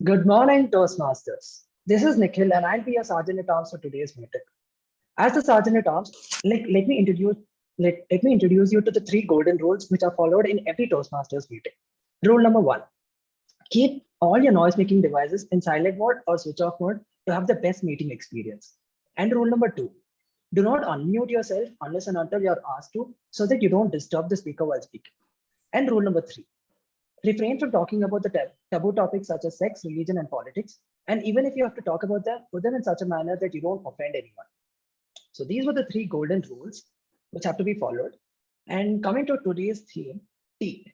Good morning, Toastmasters. This is Nikhil, and I'll be your sergeant at arms for today's meeting. As the sergeant at arms, let me introduce you to the three golden rules which are followed in every Toastmasters meeting. Rule number one: keep all your noise-making devices in silent mode or switch off mode to have the best meeting experience. And rule number two: do not unmute yourself unless and until you're asked to, so that you don't disturb the speaker while speaking. And rule number three: refrain from talking about the taboo topics such as sex, religion, and politics. And even if you have to talk about them, put them in such a manner that you don't offend anyone. So these were the three golden rules which have to be followed. And coming to today's theme, tea.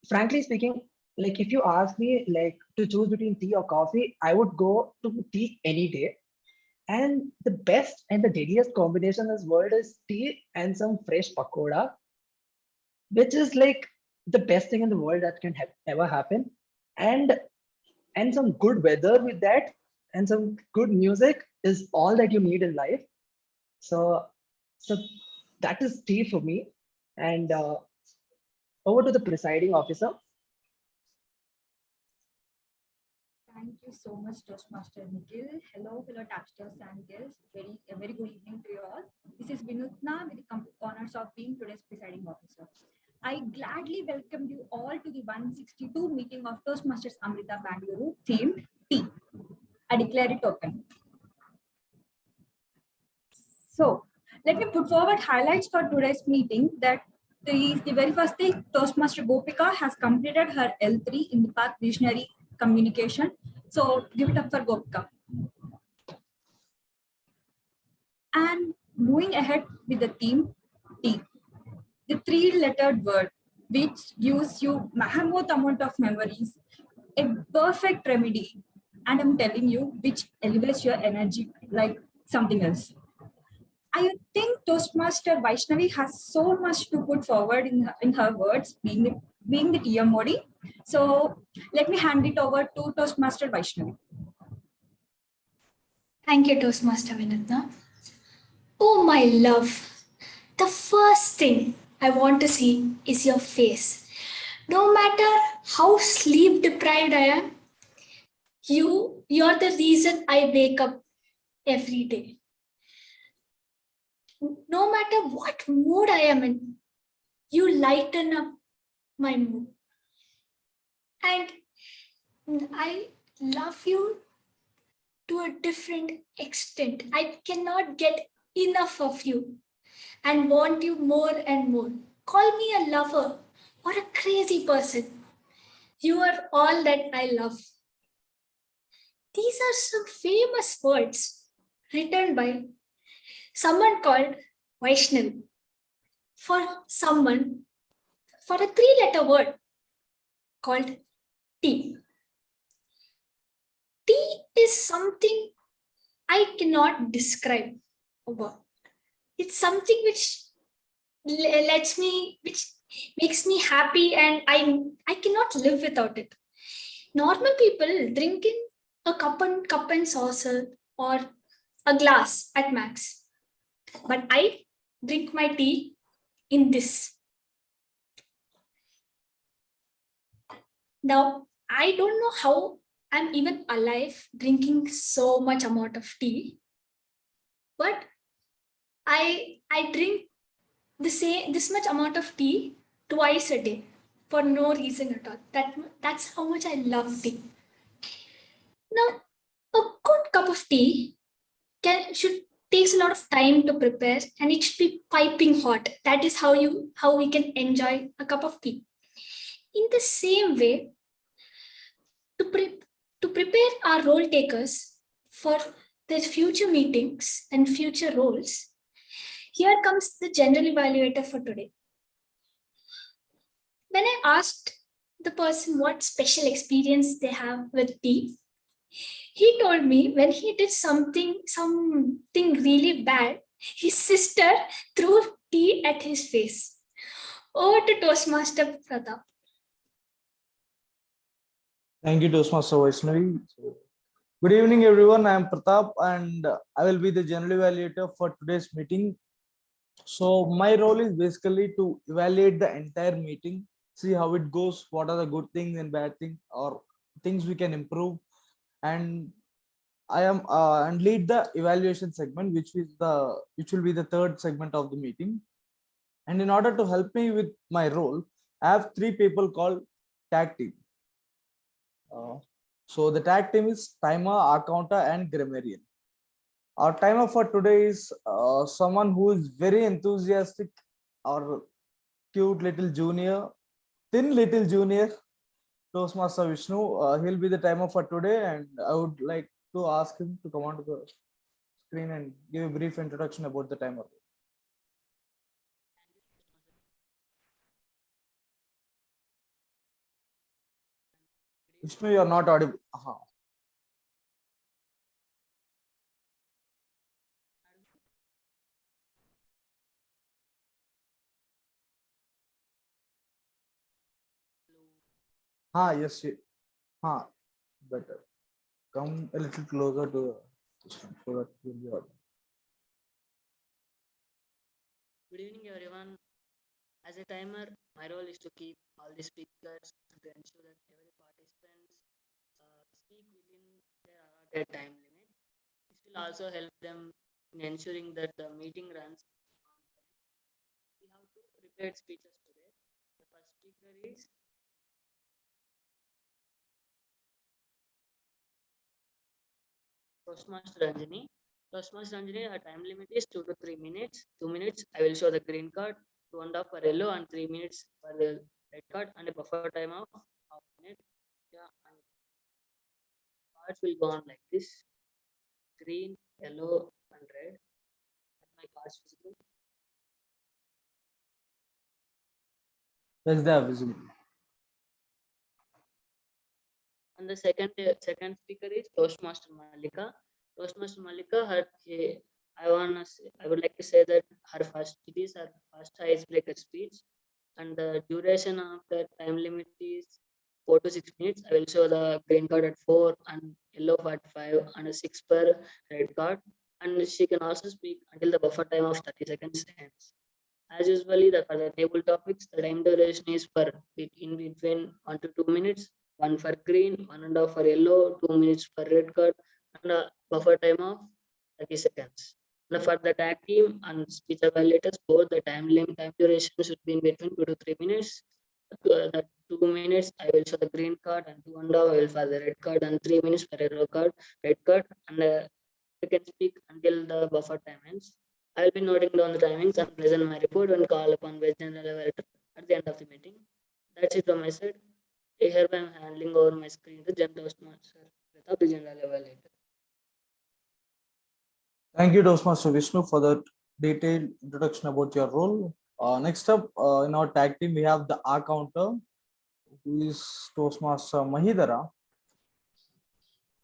Frankly speaking, like if you ask me like to choose between tea or coffee, I would go to tea any day. And the best and the deadliest combination in this world is tea and some fresh pakoda, which is like the best thing in the world that can ever happen. And some good weather with that and some good music is all that you need in life. So that is tea for me. And over to the presiding officer. Thank you so much, Toastmaster Nikhil. Hello, fellow tapsters and guests. A very good evening to you all. This is Vinuthna with the complete honors of being today's presiding officer. I gladly welcome you all to the 162 meeting of Toastmasters Amrita Bangalore themed tea. I declare it open. So let me put forward highlights for today's meeting. That the very first thing, Toastmaster Gopika has completed her L3 in the path visionary communication. So give it up for Gopika. And moving ahead with the theme T, the three-lettered word which gives you mammoth amount of memories, a perfect remedy, and I'm telling you, which elevates your energy like something else. I think Toastmaster Vaishnavi has so much to put forward in her words, being the TMOD. So let me hand it over to Toastmaster Vaishnavi. Thank you, Toastmaster Vinuthna. Oh, my love, the first thing I want to see is your face. No matter how sleep deprived I am, you're the reason I wake up every day. No matter what mood I am in, you lighten up my mood. And I love you to a different extent. I cannot get enough of you and want you more and more. Call me a lover or a crazy person. You are all that I love. These are some famous words written by someone called Vaishnavi for a three-letter word called T. T is something I cannot describe about. It's something which makes me happy, and I cannot live without it. Normal people drink in a cup and saucer or a glass at max. But I drink my tea in this. Now, I don't know how I'm even alive drinking so much amount of tea, but I drink this much amount of tea twice a day for no reason at all. That's how much I love tea. Now, a good cup of tea takes a lot of time to prepare, and it should be piping hot. That is how we can enjoy a cup of tea. In the same way, to prepare our role takers for their future meetings and future roles, here comes the general evaluator for today. When I asked the person what special experience they have with tea, he told me when he did something really bad, his sister threw tea at his face. Over to Toastmaster Pratap. Thank you, Toastmaster Vaishnavi. Good evening, everyone. I am Pratap, and I will be the general evaluator for today's meeting. So my role is basically to evaluate the entire meeting, see how it goes, what are the good things and bad things, or things we can improve, and I am and lead the evaluation segment, which will be the third segment of the meeting. And in order to help me with my role, I have three people called tag team. So the tag team is timer, accounter, and grammarian. Our timer for today is someone who is very enthusiastic, or cute little junior, thin little junior, Toastmaster Vishnu. He'll be the timer for today, and I would like to ask him to come onto the screen and give a brief introduction about the timer. Vishnu, you are not audible. Yes. Better. Come a little closer to the system so that you'll be audible. Good evening, everyone. As a timer, my role is to keep all the speakers and to ensure that every participant speak within their allotted time limit. This will also help them in ensuring that the meeting runs on time. We have two prepared speeches today. The first speaker is Toastmaster Anjani. Toastmaster Anjani, our time limit is 2 to 3 minutes. 2 minutes, I will show the green card, 2.5 for yellow, and 3 minutes for the red card, and a buffer time of half minute. Yeah, and cards will go on like this: green, yellow, and red. My cards visible. Yes, they are visible. And the second speaker is Toastmaster Mallika. Toastmaster Mallika, I would like to say that it is her first icebreaker speech, and the duration of the time limit is 4 to 6 minutes. I will show the green card at 4 and yellow at 5 and a 6 per red card. And she can also speak until the buffer time of 30 seconds ends. As usually, for the table topics, the time duration is in between 1 to 2 minutes, 1 for green, 1.5 for yellow, 2 minutes for red card, and a buffer time of 30 seconds. And for the tag team and speech evaluators, both the time duration should be in between 2 to 3 minutes. The 2 minutes, I will show the green card, and 2.5 I will for the red card, and 3 minutes for yellow card, red card, and you can speak until the buffer time ends. I will be noting down the timings and present my report and call upon Vice General Evaluator at the end of the meeting. That's it from my side. Here I am handling over my screen to General Toastmaster Pratap, the General Evaluator. Thank you, Toastmaster Vishnu, for that detailed introduction about your role. Next up, in our tag team, we have the R counter, who is Toastmaster Maheedhara.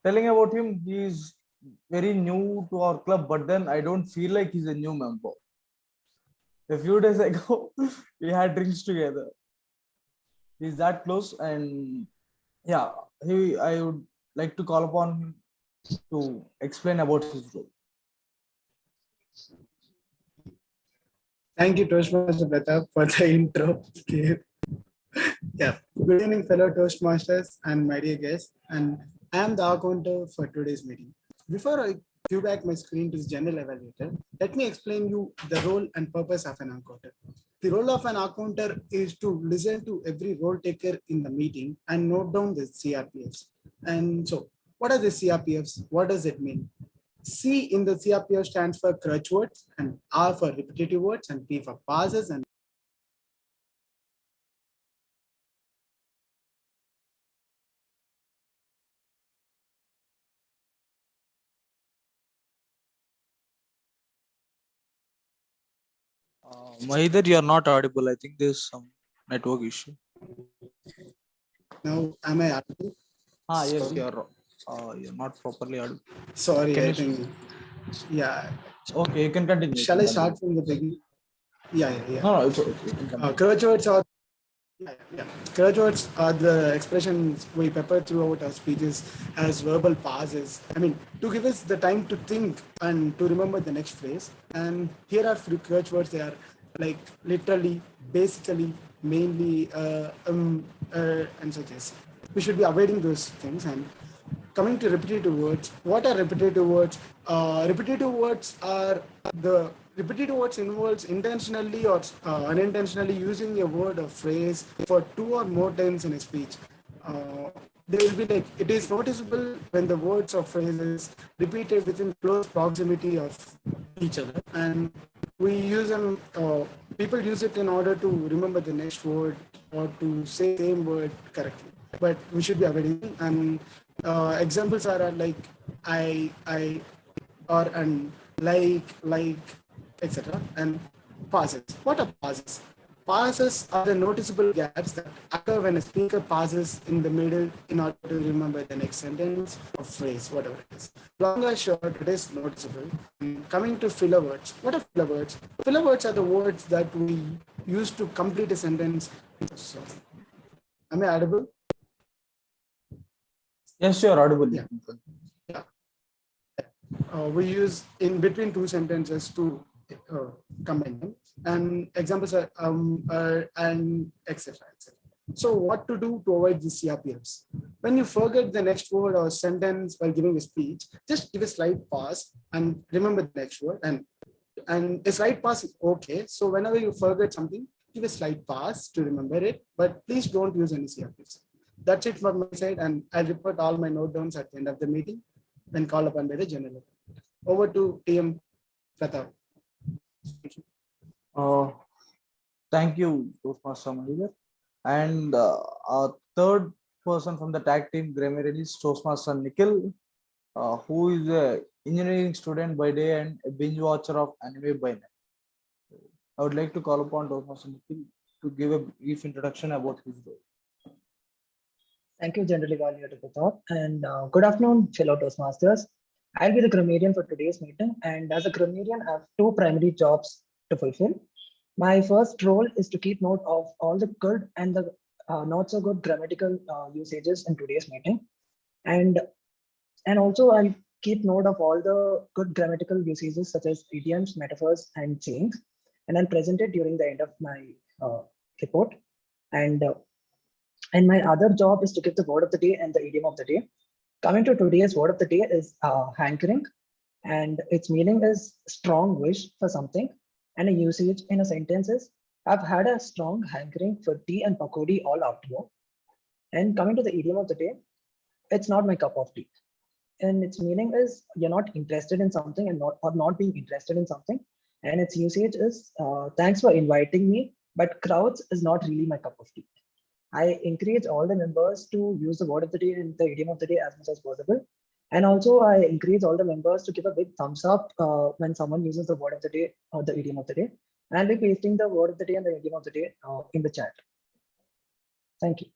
Telling about him, he is very new to our club, but then I don't feel like he's a new member. A few days ago, we had drinks together. He's that close, and yeah, I would like to call upon him to explain about his role. Thank you, Toastmaster Pratap, for the intro. Yeah, good evening, fellow Toastmasters and my dear guests. And I am the accounter for today's meeting. Before I give back my screen to the General Evaluator, let me explain you the role and purpose of an accounter. The role of an accounter is to listen to every role taker in the meeting and note down the CRPFs. And so, what are the CRPFs? What does it mean? C in the CRPF stands for crutch words, and R for repetitive words, and P for pauses, and Maheedhar, you are not audible. I think there's some network issue. now am I audible? Yes, you're not properly audible. Sorry, Can I you think, yeah. Okay, you can continue. Shall I start from the beginning? Yeah. No, it's okay. You can continue. Crutch words are crutch words are the expressions we pepper throughout our speeches as verbal pauses. I mean, to give us the time to think and to remember the next phrase. And here are few crutch words. They are like literally, basically, mainly, and such as. we should be avoiding those things. And coming to repetitive words, what are repetitive words? Repetitive words are the repetitive words involves intentionally or unintentionally using a word or phrase for 2 or more times in a speech. They will be like, it is noticeable when the words or phrases repeated within close proximity of each other, and we use them. People use it in order to remember the next word or to say the same word correctly. But we should be avoiding. And examples are like I, or and like, etc. And pauses. What are pauses? Pauses are the noticeable gaps that occur when a speaker pauses in the middle in order to remember the next sentence or phrase, whatever it is. Long or short, it is noticeable. Coming to filler words. What are filler words? Filler words are the words that we use to complete a sentence. So, am I audible? Yes, you are audible. Yeah. Yeah. We use in between 2 sentences to combine them, and examples are and etc. So what to do to avoid these CRPFs? When you forget the next word or sentence while giving a speech, just give a slight pause and remember the next word. And a slight pause is okay. So whenever you forget something, give a slight pause to remember it, but please don't use any CRPFs. That's it from my side, and I'll report all my note downs at the end of the meeting when called upon by the general. Over to TM Pratap. Thank you, Toastmaster Maheedhara. And our third person from the tag team, Grammarian, is Toastmaster Nikhil, who is an engineering student by day and a binge watcher of anime by night. I would like to call upon Toastmaster Nikhil to give a brief introduction about his role. Thank you, General Evaluator Pratap, and good afternoon, fellow Toastmasters. I'll be the grammarian for today's meeting, and as a grammarian, I have 2 primary jobs to fulfill. My first role is to keep note of all the good and the not so good grammatical usages in today's meeting, and also I'll keep note of all the good grammatical usages such as idioms, metaphors, and sayings, and I'll present it during the end of my report. And my other job is to give the word of the day and the idiom of the day. Coming to today's word of the day is hankering, and its meaning is strong wish for something, and a usage in a sentence is, I've had a strong hankering for tea and pakodi all afternoon. And coming to the idiom of the day, it's not my cup of tea. And its meaning is you're not interested in something and not being interested in something. And its usage is thanks for inviting me, but crowds is not really my cup of tea. I encourage all the members to use the word of the day and the idiom of the day as much as possible. And also I encourage all the members to give a big thumbs up when someone uses the word of the day or the idiom of the day. And I'll be pasting the word of the day and the idiom of the day in the chat. Thank you.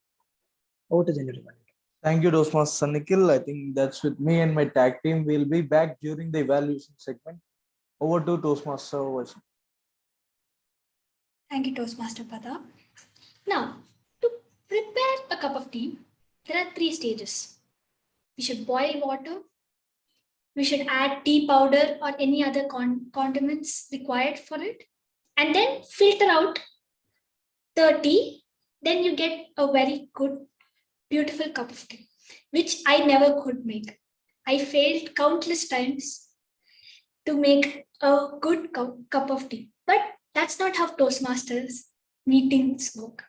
Over to General Evaluator. Thank you, Toastmaster Nikhil. I think that's with me and my tag team. We'll be back during the evaluation segment. Over to Toastmaster Vaishnavi. Thank you, Toastmaster Pratap. Now, to prepare a cup of tea, there are 3 stages. We should boil water. We should add tea powder or any other condiments required for it. And then filter out the tea. Then you get a very good, beautiful cup of tea, which I never could make. I failed countless times to make a good cup of tea. But that's not how Toastmasters meetings work.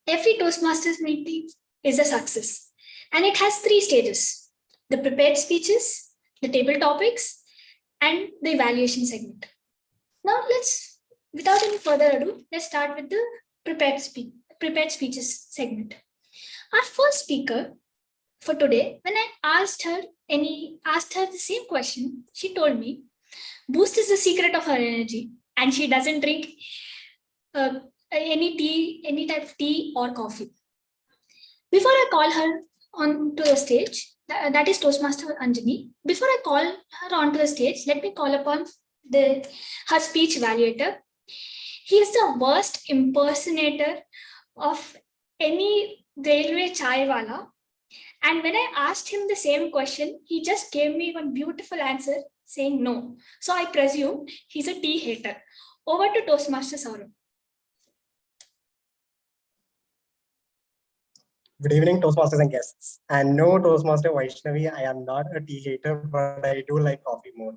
Every Toastmasters meeting is a success. And it has 3 stages: the prepared speeches, the table topics, and the evaluation segment. Now without any further ado, let's start with the prepared speeches segment. Our first speaker for today, when I asked her the same question, she told me, Boost is the secret of her energy, and she doesn't drink any type of tea or coffee. Before I call her onto the stage, that is Toastmaster Anjani. Before I call her onto the stage, let me call upon her speech evaluator. He is the worst impersonator of any railway chai wala. And when I asked him the same question, he just gave me one beautiful answer saying no. So I presume he's a tea hater. Over to Toastmaster Sourabh. Good evening, Toastmasters and guests. And no, Toastmaster Vaishnavi, I am not a tea hater, but I do like coffee more.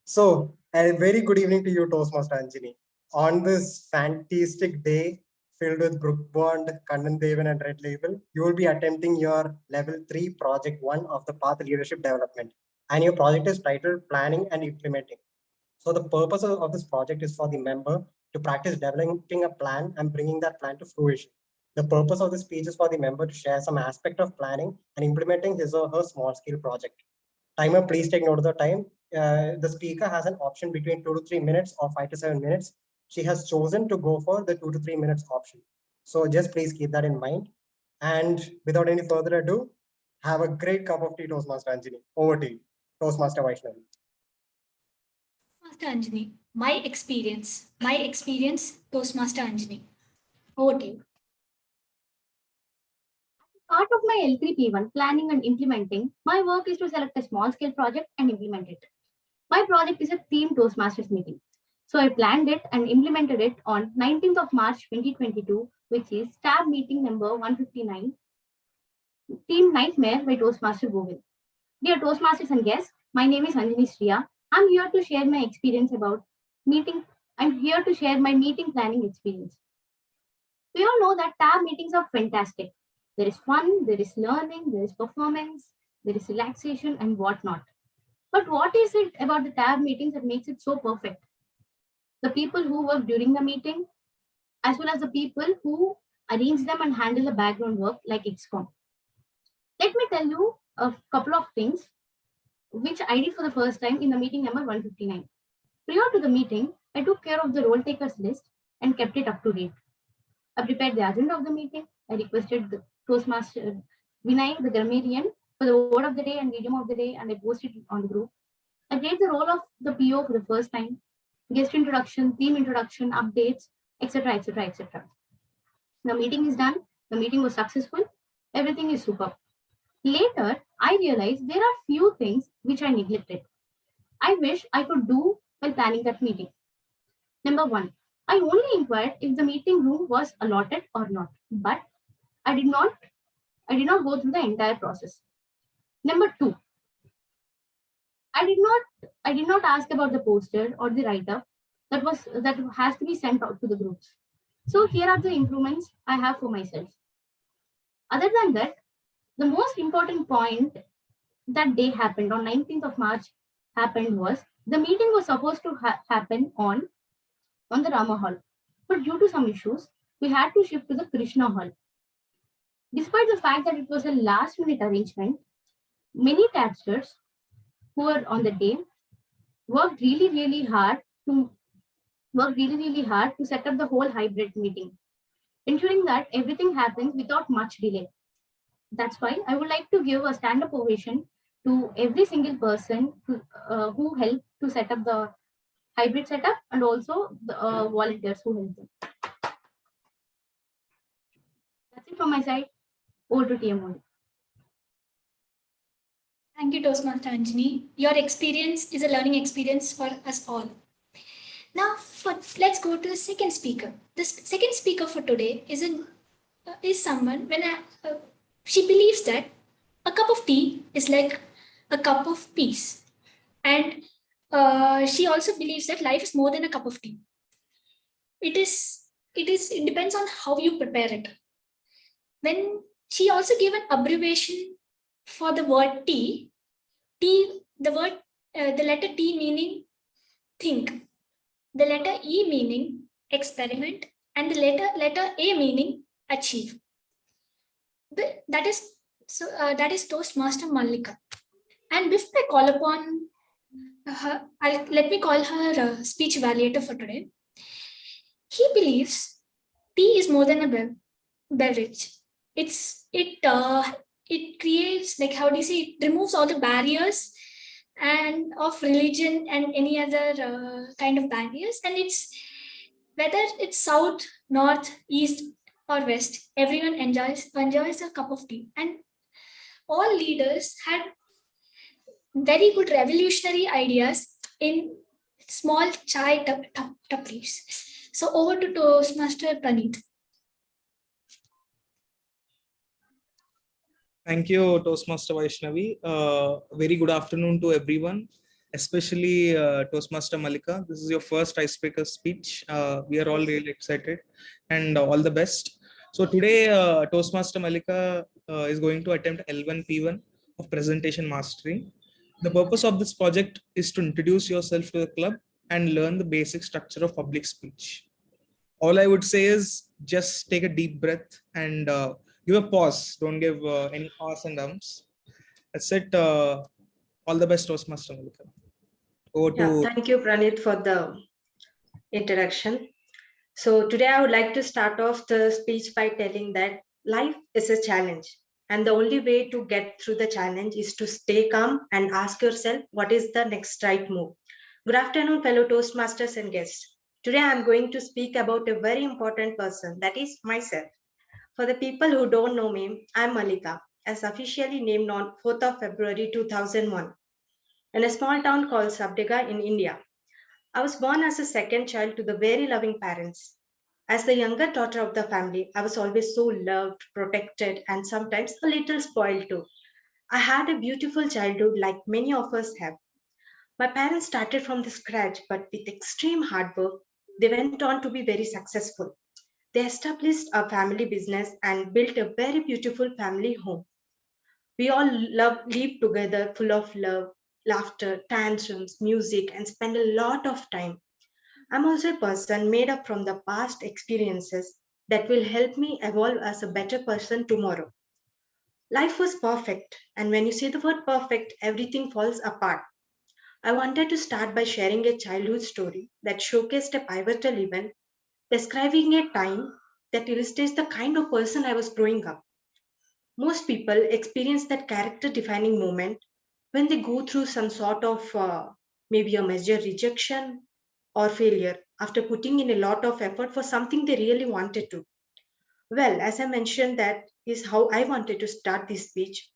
So, a very good evening to you, Toastmaster Anjani. On this fantastic day filled with Brook Bond, Kannan Devan, and Red Label, you will be attempting your level 3 project 1 of the Path Leadership Development. And your project is titled Planning and Implementing. So the purpose of this project is for the member to practice developing a plan and bringing that plan to fruition. The purpose of this speech is for the member to share some aspect of planning and implementing his or her small scale project. Timer, please take note of the time. The speaker has an option between 2 to 3 minutes or 5 to 7 minutes. She has chosen to go for the 2 to 3 minutes option. So just please keep that in mind. And without any further ado, have a great cup of tea, Toastmaster Anjani. Over to you, Toastmaster Vaishnavi. Toastmaster Anjani, my experience, Toastmaster Anjani. Over to you. Part of my L3P1 planning and implementing, my work is to select a small scale project and implement it. My project is a theme Toastmasters meeting. So I planned it and implemented it on 19th of March 2022, which is tab meeting number 159, Theme Nightmare by Toastmaster Govind. Dear Toastmasters and guests, my name is Anjani Shriya. I'm here to share my experience about meeting. I'm here to share my meeting planning experience. We all know that tab meetings are fantastic. There is fun, there is learning, there is performance, there is relaxation and whatnot. But what is it about the tab meetings that makes it so perfect? The people who work during the meeting, as well as the people who arrange them and handle the background work like XCOM. Let me tell you a couple of things which I did for the first time in the meeting number 159. Prior to the meeting, I took care of the role takers list and kept it up to date. I prepared the agenda of the meeting. I requested the Toastmaster Vinay, the Grammarian, for the word of the day and idiom of the day, and I posted it on the group. I played the role of the PO for the first time, guest introduction, theme introduction, updates, etc., etc., etc. The meeting is done. The meeting was successful. Everything is superb. Later, I realized there are few things which I neglected. I wish I could do while planning that meeting. Number one, I only inquired if the meeting room was allotted or not, but I did not go through the entire process. Number two, I did not ask about the poster or the write-up that has to be sent out to the groups. So here are the improvements I have for myself. Other than that, the most important point that day happened on 19th of March was the meeting was supposed to happen on the Rama Hall, but due to some issues, we had to shift to the Krishna Hall. Despite the fact that it was a last-minute arrangement, many tabsters who were on the day worked really hard to set up the whole hybrid meeting, ensuring that everything happens without much delay. That's why I would like to give a stand-up ovation to every single person who helped to set up the hybrid setup and also the volunteers who helped them. That's it from my side. Over to TMOD. Thank you, Toastmaster Anjani. Your experience is a learning experience for us all. Now, let's go to the second speaker. The second speaker for today is someone she believes that a cup of tea is like a cup of peace, and she also believes that life is more than a cup of tea. It depends on how you prepare it. When she also gave an abbreviation for the word tea, the letter T meaning think, the letter E meaning experiment, and the letter A meaning achieve. That is Toastmaster Mallika. And before I call upon her, let me call her speech evaluator for today. He believes tea is more than a beverage. It creates, like, how do you say, it removes all the barriers and of religion and any other kind of barriers. And it's whether it's south, north, east, or west, everyone enjoys a cup of tea. And all leaders had very good revolutionary ideas in small chai tapris. So over to Toastmaster Praneeth. Thank you, Toastmaster Vaishnavi. Very good afternoon to everyone, especially Toastmaster Mallika. This is your first icebreaker speech. We are all really excited and all the best. So today, Toastmaster Mallika is going to attempt L1 P1 of presentation mastery. The purpose of this project is to introduce yourself to the club and learn the basic structure of public speech. All I would say is just take a deep breath and give a pause. Don't give any pause and ums. That's it. All the best, Toastmaster Malika. Over Yeah, to thank you, Praneeth, for the introduction. So today I would like to start off the speech by telling that life is a challenge. And the only way to get through the challenge is to stay calm and ask yourself what is the next right move. Good afternoon, fellow Toastmasters and guests. Today I'm going to speak about a very important person, that is myself. For the people who don't know me, I'm Mallika, as officially named on 4th of February 2001 in a small town called Sabdega in India. I was born as a second child to the very loving parents. As the younger daughter of the family, I was always so loved, protected, and sometimes a little spoiled too. I had a beautiful childhood like many of us have. My parents started from the scratch, but with extreme hard work, they went on to be very successful. They established a family business and built a very beautiful family home. We all live together, full of love, laughter, tantrums, music, and spend a lot of time. I'm also a person made up from the past experiences that will help me evolve as a better person tomorrow. Life was perfect, and when you say the word perfect, everything falls apart. I wanted to start by sharing a childhood story that showcased a pivotal event, describing a time that illustrates the kind of person I was growing up. Most people experience that character defining moment when they go through some sort of maybe a major rejection or failure after putting in a lot of effort for something they really wanted to. Well, as I mentioned, that is how I wanted to start this speech.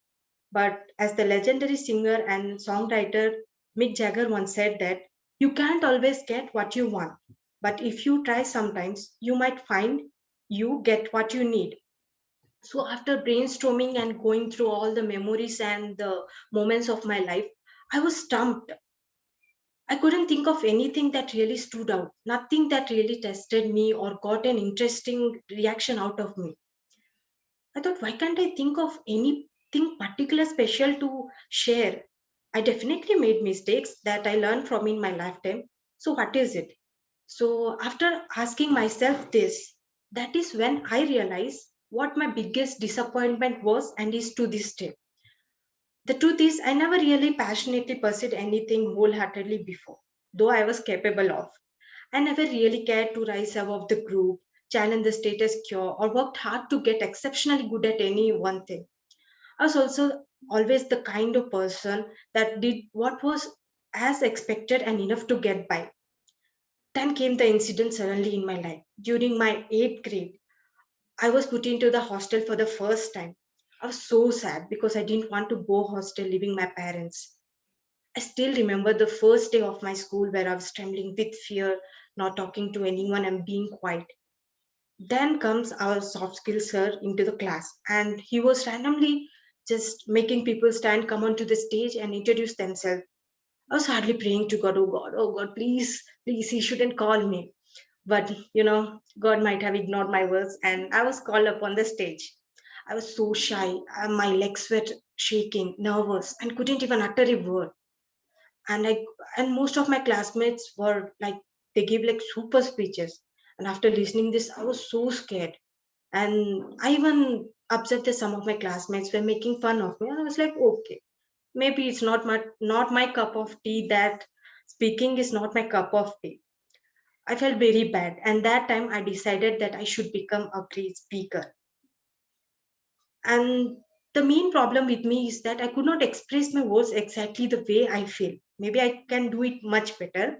But as the legendary singer and songwriter Mick Jagger once said that you can't always get what you want, but if you try sometimes, you might find you get what you need. So after brainstorming and going through all the memories and the moments of my life, I was stumped. I couldn't think of anything that really stood out, nothing that really tested me or got an interesting reaction out of me. I thought, why can't I think of anything particular special to share? I definitely made mistakes that I learned from in my lifetime. So, what is it? So, after asking myself this, that is when I realized what my biggest disappointment was and is to this day. The truth is, I never really passionately pursued anything wholeheartedly before, though I was capable of. I never really cared to rise above the group, challenge the status quo, or worked hard to get exceptionally good at any one thing. I was also always the kind of person that did what was as expected and enough to get by. Then came the incident suddenly in my life. During my eighth grade, I was put into the hostel for the first time. I was so sad because I didn't want to go hostel leaving my parents. I still remember the first day of my school where I was trembling with fear, not talking to anyone and being quiet. Then comes our soft skills sir into the class, and he was randomly just making people stand, come onto the stage, and introduce themselves. I was hardly praying to God, oh God, please, please, he shouldn't call me. But God might have ignored my words, and I was called up on the stage. I was so shy, my legs were shaking, nervous, and couldn't even utter a word. And most of my classmates were like, they gave like super speeches. And after listening this, I was so scared. And I even upset that some of my classmates were making fun of me. And I was like, okay, maybe it's not my cup of tea, that speaking is not my cup of tea. I felt very bad. And that time I decided that I should become a great speaker. And the main problem with me is that I could not express my words exactly the way I feel. Maybe I can do it much better.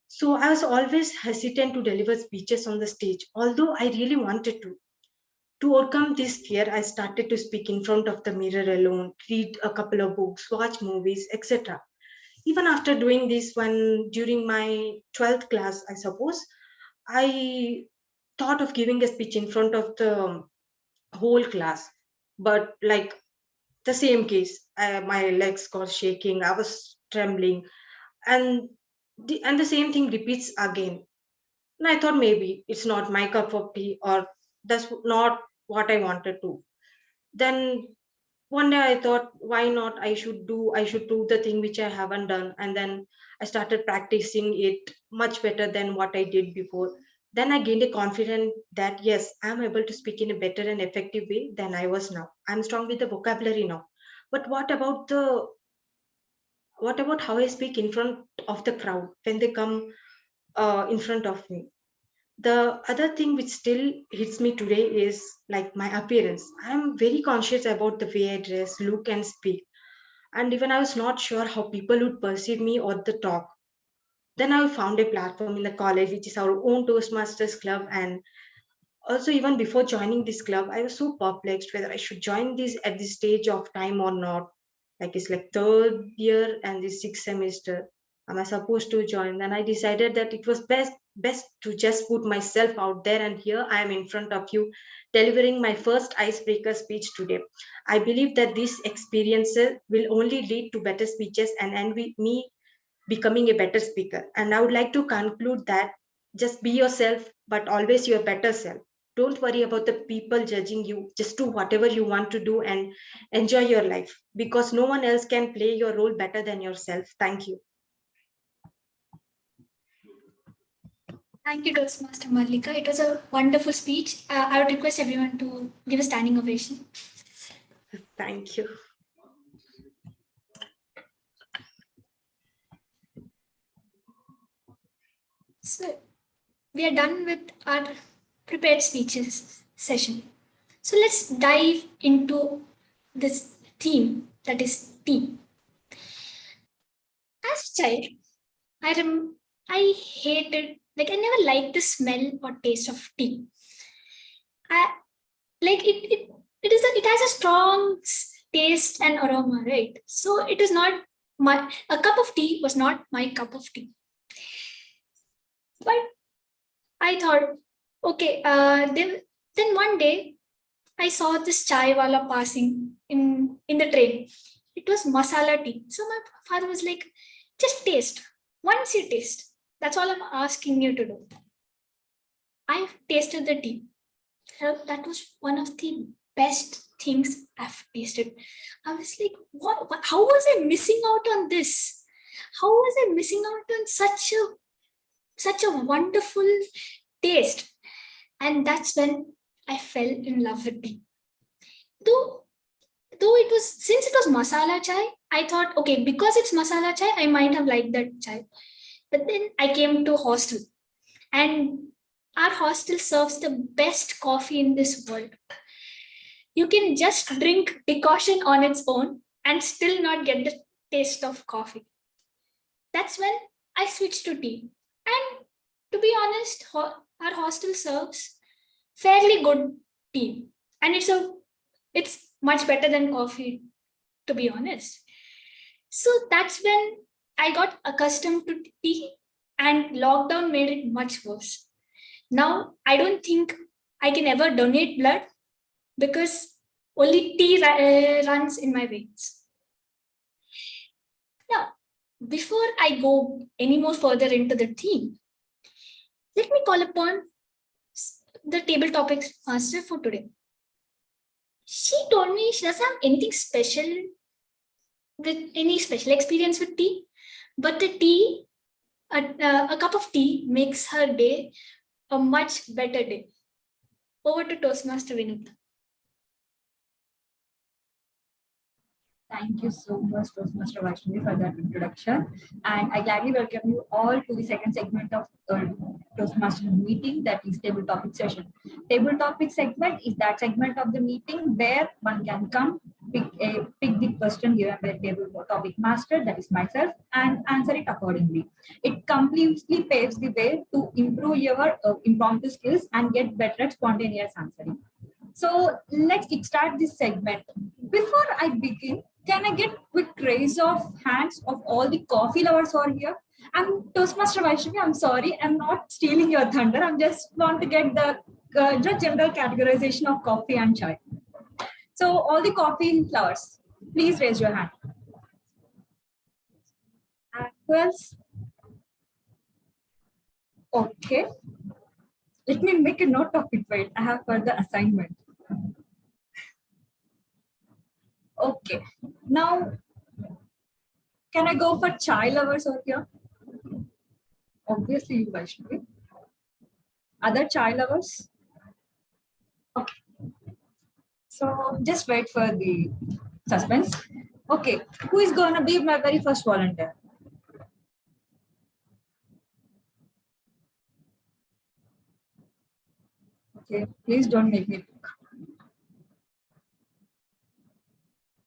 So I was always hesitant to deliver speeches on the stage, although I really wanted to. To overcome this fear, I started to speak in front of the mirror alone, read a couple of books, watch movies, etc. Even after doing this one during my 12th class, I suppose, I thought of giving a speech in front of the whole class. But like the same case. My legs got shaking. I was trembling, and the same thing repeats again. And I thought maybe it's not my cup of tea, or that's not what I wanted to. Then one day I thought, why not? I should do the thing which I haven't done. And then I started practicing it much better than what I did before. Then I gained a confidence that yes, I'm able to speak in a better and effective way than I was now. I'm strong with the vocabulary now. But what about how I speak in front of the crowd when they come in front of me? The other thing which still hits me today is like my appearance. I'm very conscious about the way I dress, look, and speak. And even I was not sure how people would perceive me or the talk. Then I found a platform in the college, which is our own Toastmasters club. And also, even before joining this club, I was so perplexed whether I should join this at this stage of time or not. Like it's like third year and the sixth semester. Am I supposed to join? Then I decided that it was best to just put myself out there. And here I am in front of you, delivering my first icebreaker speech today. I believe that these experiences will only lead to better speeches and with me becoming a better speaker. And I would like to conclude that just be yourself, but always your better self. Don't worry about the people judging you. Just do whatever you want to do and enjoy your life, because no one else can play your role better than yourself. Thank you. Thank you, Toastmaster Mallika. It was a wonderful speech. I would request everyone to give a standing ovation. Thank you. So we are done with our prepared speeches session. So let's dive into this theme, that is tea. As a child, I hated, like I never liked the smell or taste of tea. It has a strong taste and aroma, right? So it is not a cup of tea was not my cup of tea. But I thought, okay, then one day I saw this chai wala passing in the train. It was masala tea. So my father was like, just taste. Once you taste, that's all I'm asking you to do. I tasted the tea. That was one of the best things I've tasted. I was like, what? How was I missing out on this? How was I missing out on such a wonderful taste? And that's when I fell in love with tea. Though since it was masala chai, I thought, okay, because it's masala chai, I might have liked that chai. But then I came to hostel, and our hostel serves the best coffee in this world. You can just drink decoction on its own and still not get the taste of coffee. That's when I switched to tea. And to be honest, our hostel serves fairly good tea. And it's much better than coffee, to be honest. So that's when I got accustomed to tea, and lockdown made it much worse. Now, I don't think I can ever donate blood because only tea runs in my veins. Now, before I go any more further into the theme, let me call upon the table topics master for today. She told me she doesn't have anything special with any special experience with tea, but a cup of tea makes her day a much better day. Over to Toastmaster Vinuthna. Thank you so much, Toastmaster Vaishnavi, for that introduction. And I gladly welcome you all to the second segment of Toastmaster meeting, that is table topic session. Table topic segment is that segment of the meeting where one can come, pick the question given by table topic master, that is myself, and answer it accordingly. It completely paves the way to improve your impromptu skills and get better at spontaneous answering. So let's kickstart this segment. Before I begin, can I get quick raise of hands of all the coffee lovers who are here? I'm Toastmaster Vaishnavi. I'm sorry, I'm not stealing your thunder. I just want to get the general categorization of coffee and chai. So all the coffee lovers, Please raise your hand. And who else? Okay. Let me make a note of it. Wait, I have further assignment. Okay. Now, can I go for chai lovers over here? Obviously, you Vaishnavi. Other chai lovers? Okay. So just wait for the suspense. Okay. Who is going to be my very first volunteer? Okay. Please don't make me pick.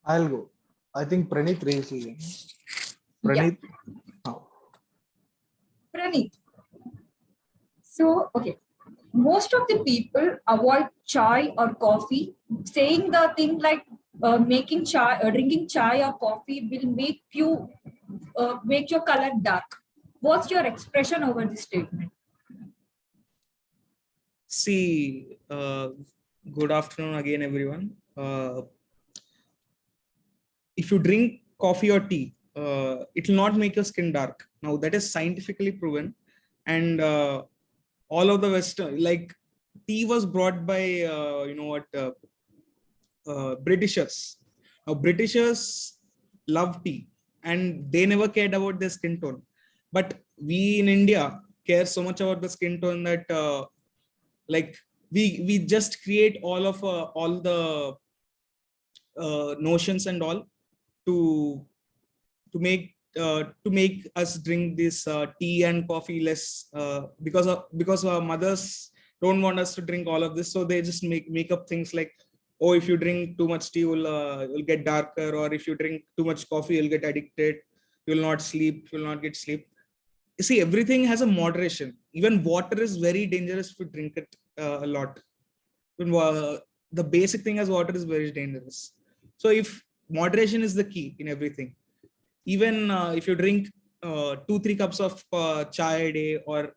I'll go. I think Praneeth raised his hand. Praneeth. Oh. Praneeth. So, okay. Most of the people avoid chai or coffee, saying the thing like making chai, drinking chai or coffee will make you make your color dark. What's your expression over this statement? See, good afternoon again, everyone. If you drink coffee or tea, it will not make your skin dark. Now that is scientifically proven, and all of the Western, like tea was brought by Britishers. Now Britishers love tea, and they never cared about their skin tone. But we in India care so much about the skin tone that like we just create all the notions and all to make us drink this tea and coffee less because our mothers don't want us to drink all of this, so they just make up things like, oh, if you drink too much tea, you'll get darker, or if you drink too much coffee, you'll get addicted, you'll not sleep, you'll not get sleep. You see, everything has a moderation. Even water is very dangerous if you drink it a lot. The basic thing as water is very dangerous. So if moderation is the key in everything, even if you drink 2-3 cups of chai a day, or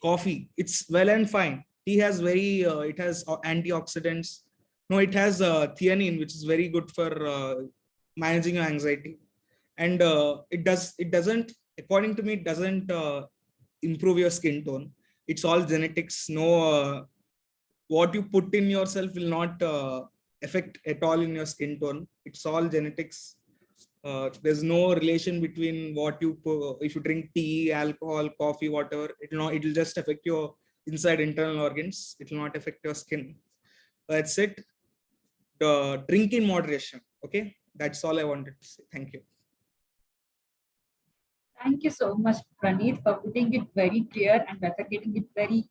coffee, it's well and fine. Tea has it has antioxidants. No, it has theanine, which is very good for managing your anxiety, and it doesn't, according to me, it doesn't improve your skin tone. It's all genetics. No, what you put in yourself will not affect at all in your skin tone. It's all genetics. There's no relation between what you put. If you drink tea, alcohol, coffee, whatever, it'll just affect your inside internal organs. It will not affect your skin. That's it. Drink in moderation. Okay, that's all I wanted to say. Thank you. Thank you so much, Praneeth, for putting it very clear and getting it very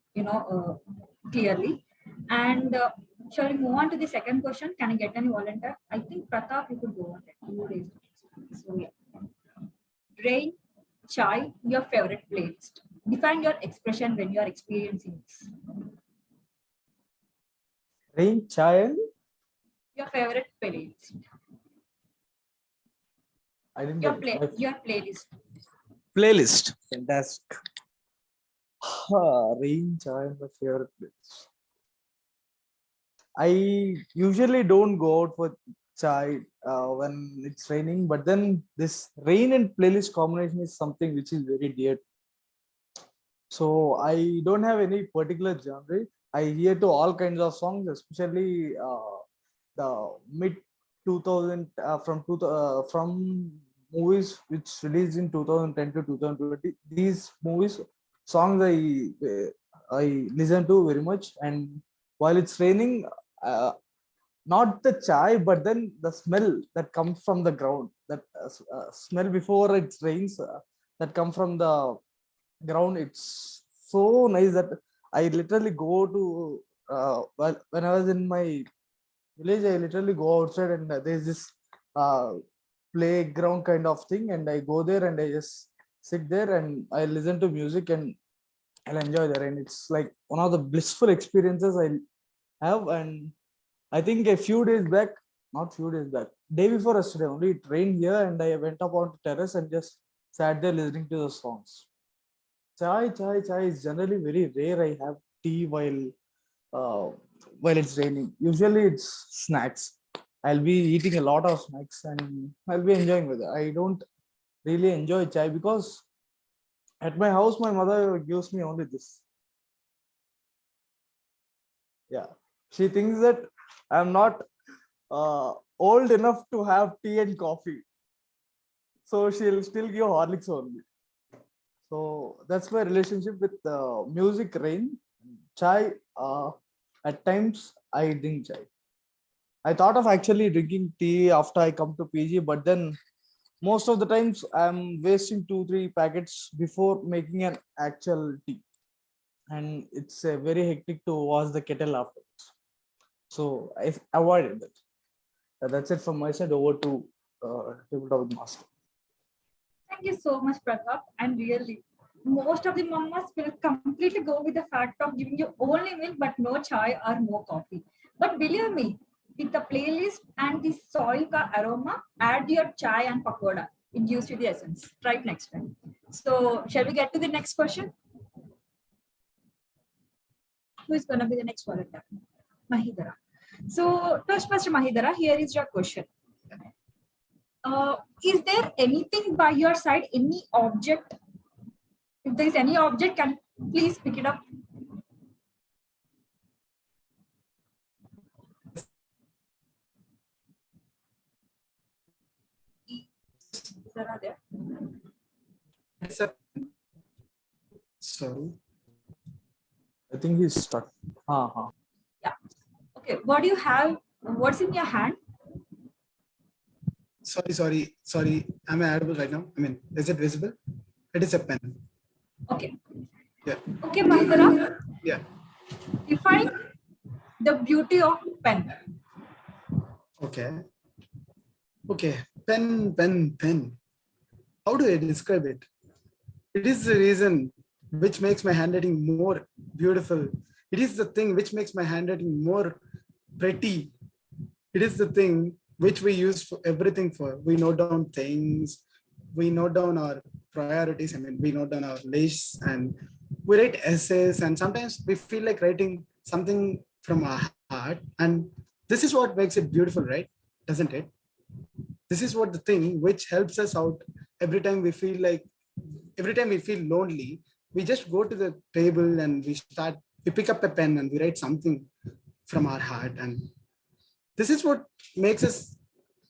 clearly. And shall we move on to the second question? Can I get any volunteer? I think Pratap, you could go on. You raised it. So yeah. Rain, chai, your favorite playlist. Define your expression when you are experiencing this. Rain, chai, Your favorite playlist. I didn't Your get it. your playlist. Playlist. Fantastic. Rain, chai, my favorite place. I usually don't go out for chai when it's raining, but then this rain and playlist combination is something which is very dear. So I don't have any particular genre. I hear to all kinds of songs, especially the mid 2000 from movies which released in 2010 to 2020. These movies songs I listen to very much, and while it's raining, not the chai, but then the smell that comes from the ground, that smell before it rains, that come from the ground. It's so nice that I literally go to when I was in my village, I literally go outside, and there's this playground kind of thing, and I go there and I just sit there and I listen to music and I'll enjoy the rain. It's like one of the blissful experiences I have. And I think a few days back, not few days back, day before yesterday only, it rained here, and I went up on the terrace and just sat there listening to the songs. Chai is generally very rare. I have tea while it's raining. Usually it's snacks. I'll be eating a lot of snacks and I'll be enjoying with it. I don't really enjoy chai because at my house, my mother gives me only this. Yeah, she thinks that I'm not old enough to have tea and coffee. So she'll still give Horlicks only. So that's my relationship with music, rain, chai. At times I drink chai. I thought of actually drinking tea after I come to PG, but then most of the times I'm wasting 2-3 packets before making an actual tea. And it's very hectic to wash the kettle afterwards. So I avoided that. That's it from my side. Over to Tabletop Master. Thank you so much, Pratap. And really, most of the mamas will completely go with the fact of giving you only milk, but no chai or no coffee. But believe me, with the playlist and the soil ka aroma, add your chai and pakoda. It gives you the essence. Try it next time. So, shall we get to the next question? Who is going to be the next volunteer? Maheedhara. So, Toastmaster Maheedhara, here is your question. Is there anything by your side, any object? If there is any object, can you please pick it up? There. It's a, sorry. I think he's stuck. Yeah. Okay. What do you have? What's in your hand? Sorry. Am I audible right now? I mean, is it visible? It is a pen. Okay. Yeah. Okay, Maheedhara. Yeah. Define the beauty of pen. Okay. Pen. How do I describe it? It is the reason which makes my handwriting more beautiful. It is the thing which makes my handwriting more pretty. It is the thing which we use for everything for. We note down things, we note down our priorities. I mean, we note down our lists and we write essays, and sometimes we feel like writing something from our heart. And this is what makes it beautiful, right? Doesn't it? This is what the thing which helps us out every time we feel lonely. We just go to the table and we pick up a pen and we write something from our heart. And this is what makes us,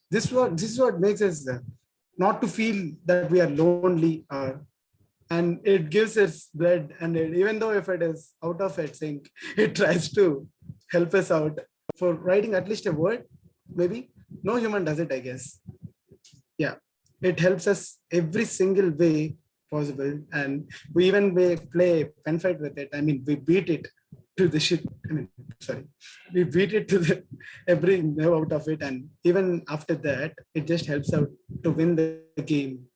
this is what makes us not to feel that we are lonely, and it gives us blood. And even though if it is out of its sync, it tries to help us out for writing at least a word. Maybe no human does it, I guess. Yeah, it helps us every single way possible. And we even play pen fight with it. I mean, we beat it to the shit. We beat it to the every nerve out of it. And even after that, it just helps out to win the game.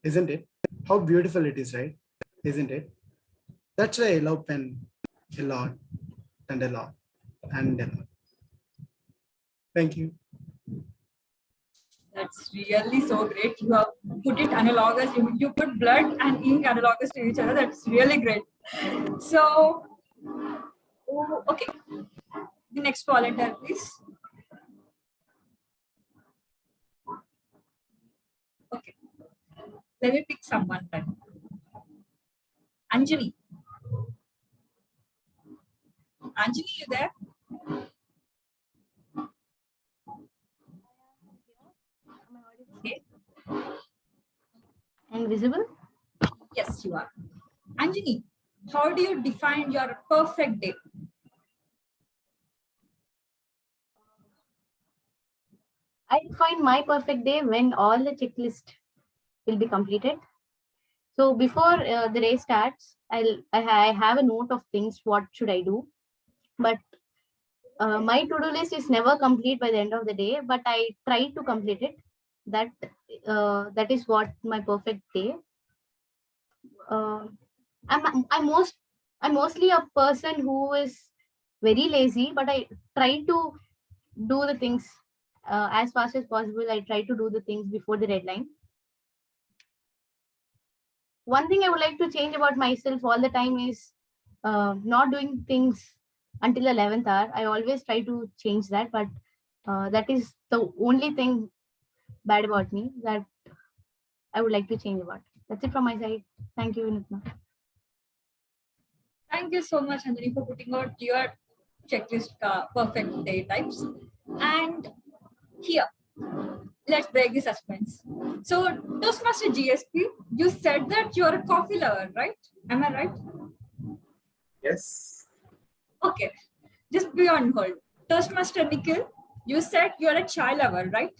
Isn't it? How beautiful it is, right? Isn't it? That's why I love pen a lot and a lot and a lot. Thank you. That's really so great. You have put it analogous. You put blood and ink analogous to each other. That's really great. So, okay. The next volunteer, please. Okay. Let me pick someone then. Anjani. Anjani, you there? Okay. And visible? Yes, you are. Anjani, how do you define your perfect day? I define my perfect day when all the checklist will be completed. So before the day starts, I have a note of things, what should I do? But my to-do list is never complete by the end of the day, but I try to complete it. That is what my perfect day. I'm mostly a person who is very lazy, but I try to do the things as fast as possible. I try to do the things before the deadline. One thing I would like to change about myself all the time is not doing things until the 11th hour. I always try to change that, but That is the only thing bad about me that I would like to change about. That's it from my side. Thank you, Vinuthna. Thank you so much, Anjani, for putting out your checklist perfect day types. And here, let's break the suspense. So, Toastmaster GSP, you said that you're a coffee lover, right? Am I right? Yes. Okay, just be on hold. Toastmaster Nikhil, you said you're a chai lover, right?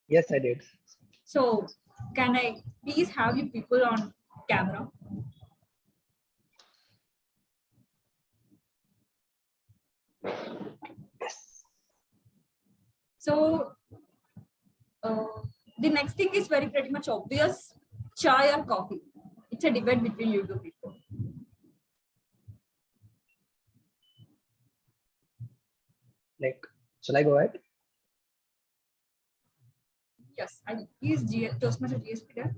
Yes, I did. So, can I please have you people on camera? So, the next thing is very pretty much obvious, chai or coffee. It's a debate between you two people. Like, shall I go ahead? Yes, is Toastmaster GSP there?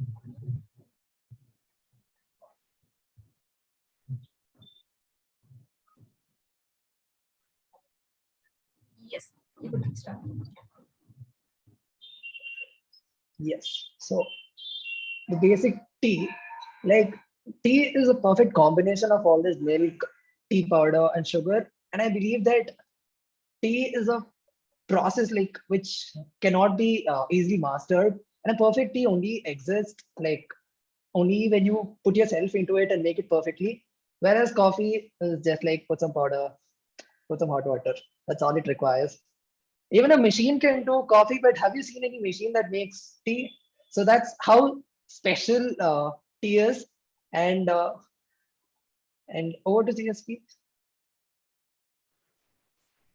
Yes, you could start. Yes. So the basic tea, like tea is a perfect combination of all this milk, tea powder, and sugar. And I believe that tea is a process like which cannot be easily mastered. And a perfect tea only exists like only when you put yourself into it and make it perfectly. Whereas coffee is just like put some powder, put some hot water. That's all it requires. Even a machine can do coffee, but have you seen any machine that makes tea? So that's how special tea is. And over to CSP.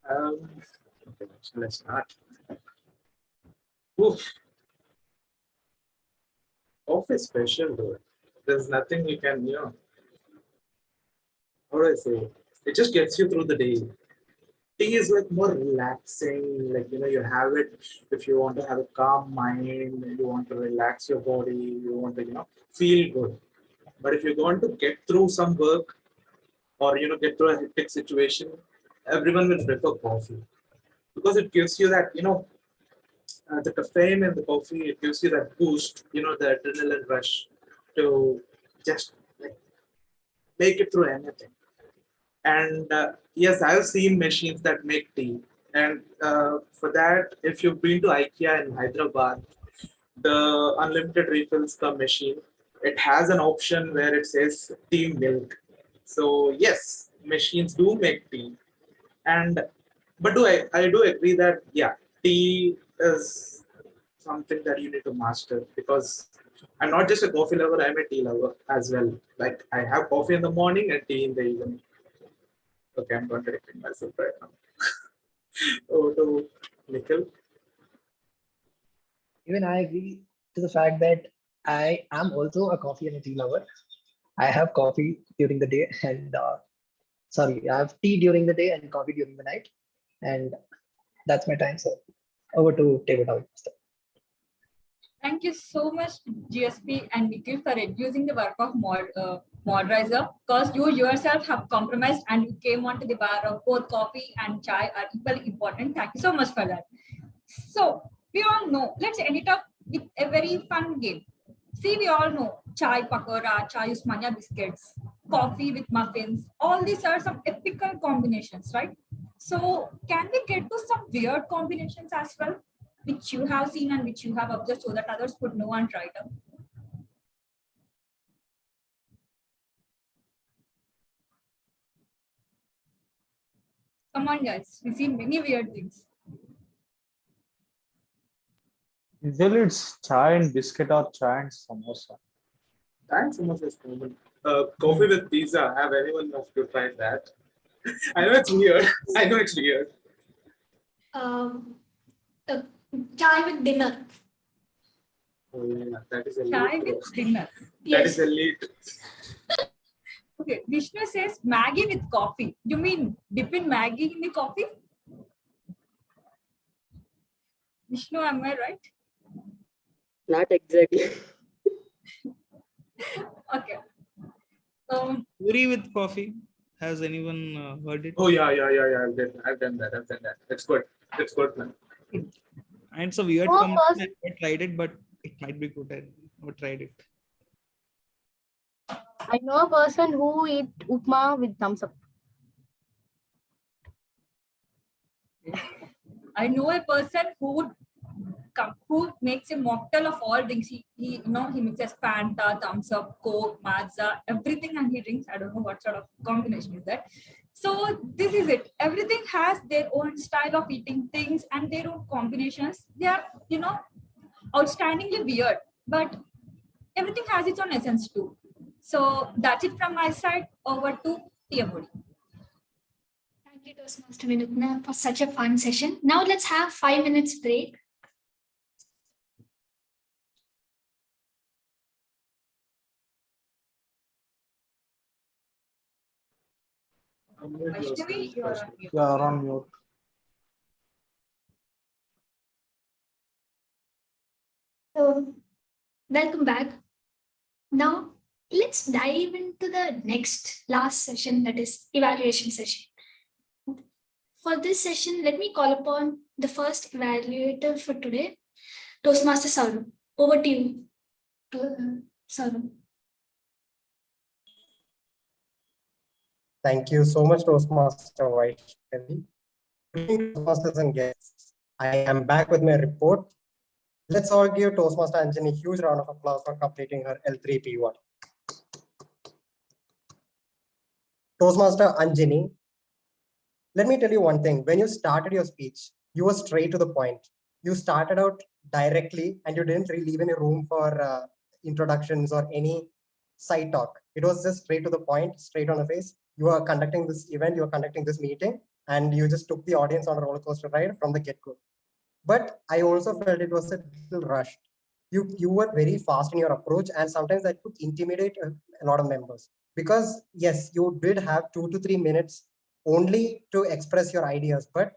Okay, so let's start. Oof. Coffee is special though. There's nothing you can, how do I say it? It just gets you through the day. Tea is like more relaxing, like you have it if you want to have a calm mind, you want to relax your body, you want to, feel good. But if you're going to get through some work or get through a hectic situation, everyone will prefer coffee because it gives you that, the caffeine in the coffee, it gives you that boost, the adrenaline rush to just like make it through anything. And yes, I've seen machines that make tea. And for that, if you've been to IKEA in Hyderabad, the unlimited refills the machine, it has an option where it says tea milk. So yes, machines do make tea. And but I do agree that yeah, tea is something that you need to master because I'm not just a coffee lover, I'm a tea lover as well. Like I have coffee in the morning and tea in the evening. Okay, I'm contradicting myself right now. Over to Nikhil. Even I agree to the fact that I am also a coffee and a tea lover. I have coffee during the day and sorry, I have tea during the day and coffee during the night. And that's my time. So over to tabletop. Thank you so much, GSP and Nikhil, for reducing the work of moderator because you yourself have compromised and you came onto the bar of both coffee and chai are equally important. Thank you so much for that. So we all know, let's end it up with a very fun game. See, we all know chai pakora, chai usmania biscuits, coffee with muffins. All these are some epical combinations, right? So can we get to some weird combinations as well, which you have seen and which you have observed so that others could know and try them? Come on, guys. We see many weird things. Usually it's chai and biscuit or chai and samosa. Chai and samosa is common. Coffee with pizza. Have anyone of you tried that? I know it's weird. I know it's weird. Chai with dinner. Oh, yeah, that is elite. Chai with dinner. That is elite. Okay, Vishnu says Maggie with coffee. You mean dipping Maggie in the coffee? Vishnu, am I right? Not exactly. Okay. Puri with coffee. Has anyone heard it? Oh yeah. I've done that. It's good. It's good, man. And it's a weird Oh, combination. I never tried it, but it might be good. I never tried it. I know a person who eat upma with thumbs up. I know a person who makes a mocktail of all drinks. He mixes Fanta, Thumbs Up, Coke, Mazda, everything, and he drinks. I don't know what sort of combination is that. So this is it. Everything has their own style of eating things and their own combinations. They are, outstandingly weird, but everything has its own essence too. So that's it from my side. Over to TMOD. Thank you, Toastmaster Vinuthna, for such a fun session. Now let's have 5 minutes break. Vaishnavi, you are on mute. Yeah, on mute. So, welcome back. Now, let's dive into the next last session, that is evaluation session. For this session, let me call upon the first evaluator for today, Toastmaster Sourabh. Over to you, Sourabh. Thank you so much, Toastmaster Vaishnavi. Good evening, Toastmasters and guests. I am back with my report. Let's all give Toastmaster Anjani a huge round of applause for completing her L3P1. Toastmaster Anjani, let me tell you one thing. When you started your speech, you were straight to the point. You started out directly and you didn't really leave any room for introductions or any side talk. It was just straight to the point, straight on the face. You are conducting this event, you are conducting this meeting, and you just took the audience on a roller coaster ride from the get-go. But I also felt it was a little rushed. You were very fast in your approach, and sometimes that could intimidate a lot of members. Because yes, you did have 2 to 3 minutes only to express your ideas, but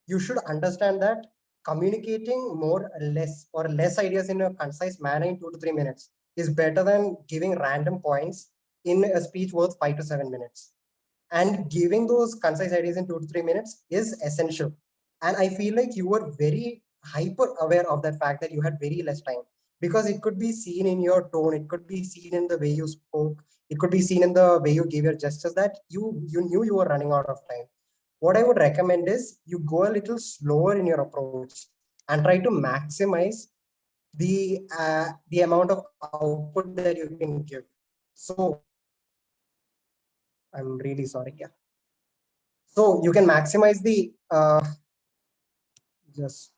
you should understand that communicating more or less ideas in a concise manner in 2 to 3 minutes is better than giving random points in a speech worth 5 to 7 minutes. And giving those concise ideas in 2 to 3 minutes is essential. And I feel like you were very hyper aware of that fact that you had very less time, because it could be seen in your tone, it could be seen in the way you spoke, it could be seen in the way you gave your gestures that you knew you were running out of time. What I would recommend is you go a little slower in your approach and try to maximize the amount of output that you can give. So I'm really sorry. Yeah. So you can maximize the just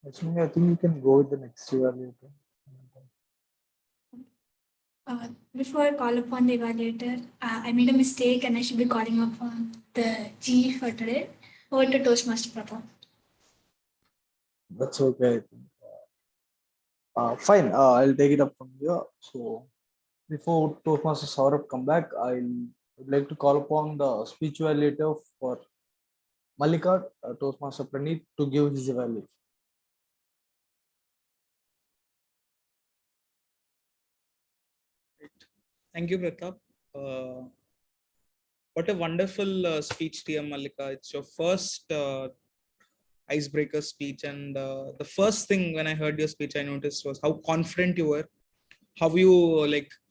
Vaishnavi, I think you can go with the next evaluator. Before I call upon the evaluator, I made a mistake and I should be calling upon the G for today. Over to Toastmaster Pratap. That's okay. I think. Fine, I'll take it up from here. So before Toastmaster Sourabh come back, I would like to call upon the speech evaluator for Mallika, Toastmaster Praneeth, to give his evaluation. Thank you, Pratap. What a wonderful speech, TM Mallika. It's your first icebreaker speech, and the first thing when I heard your speech, I noticed was how confident you were, how you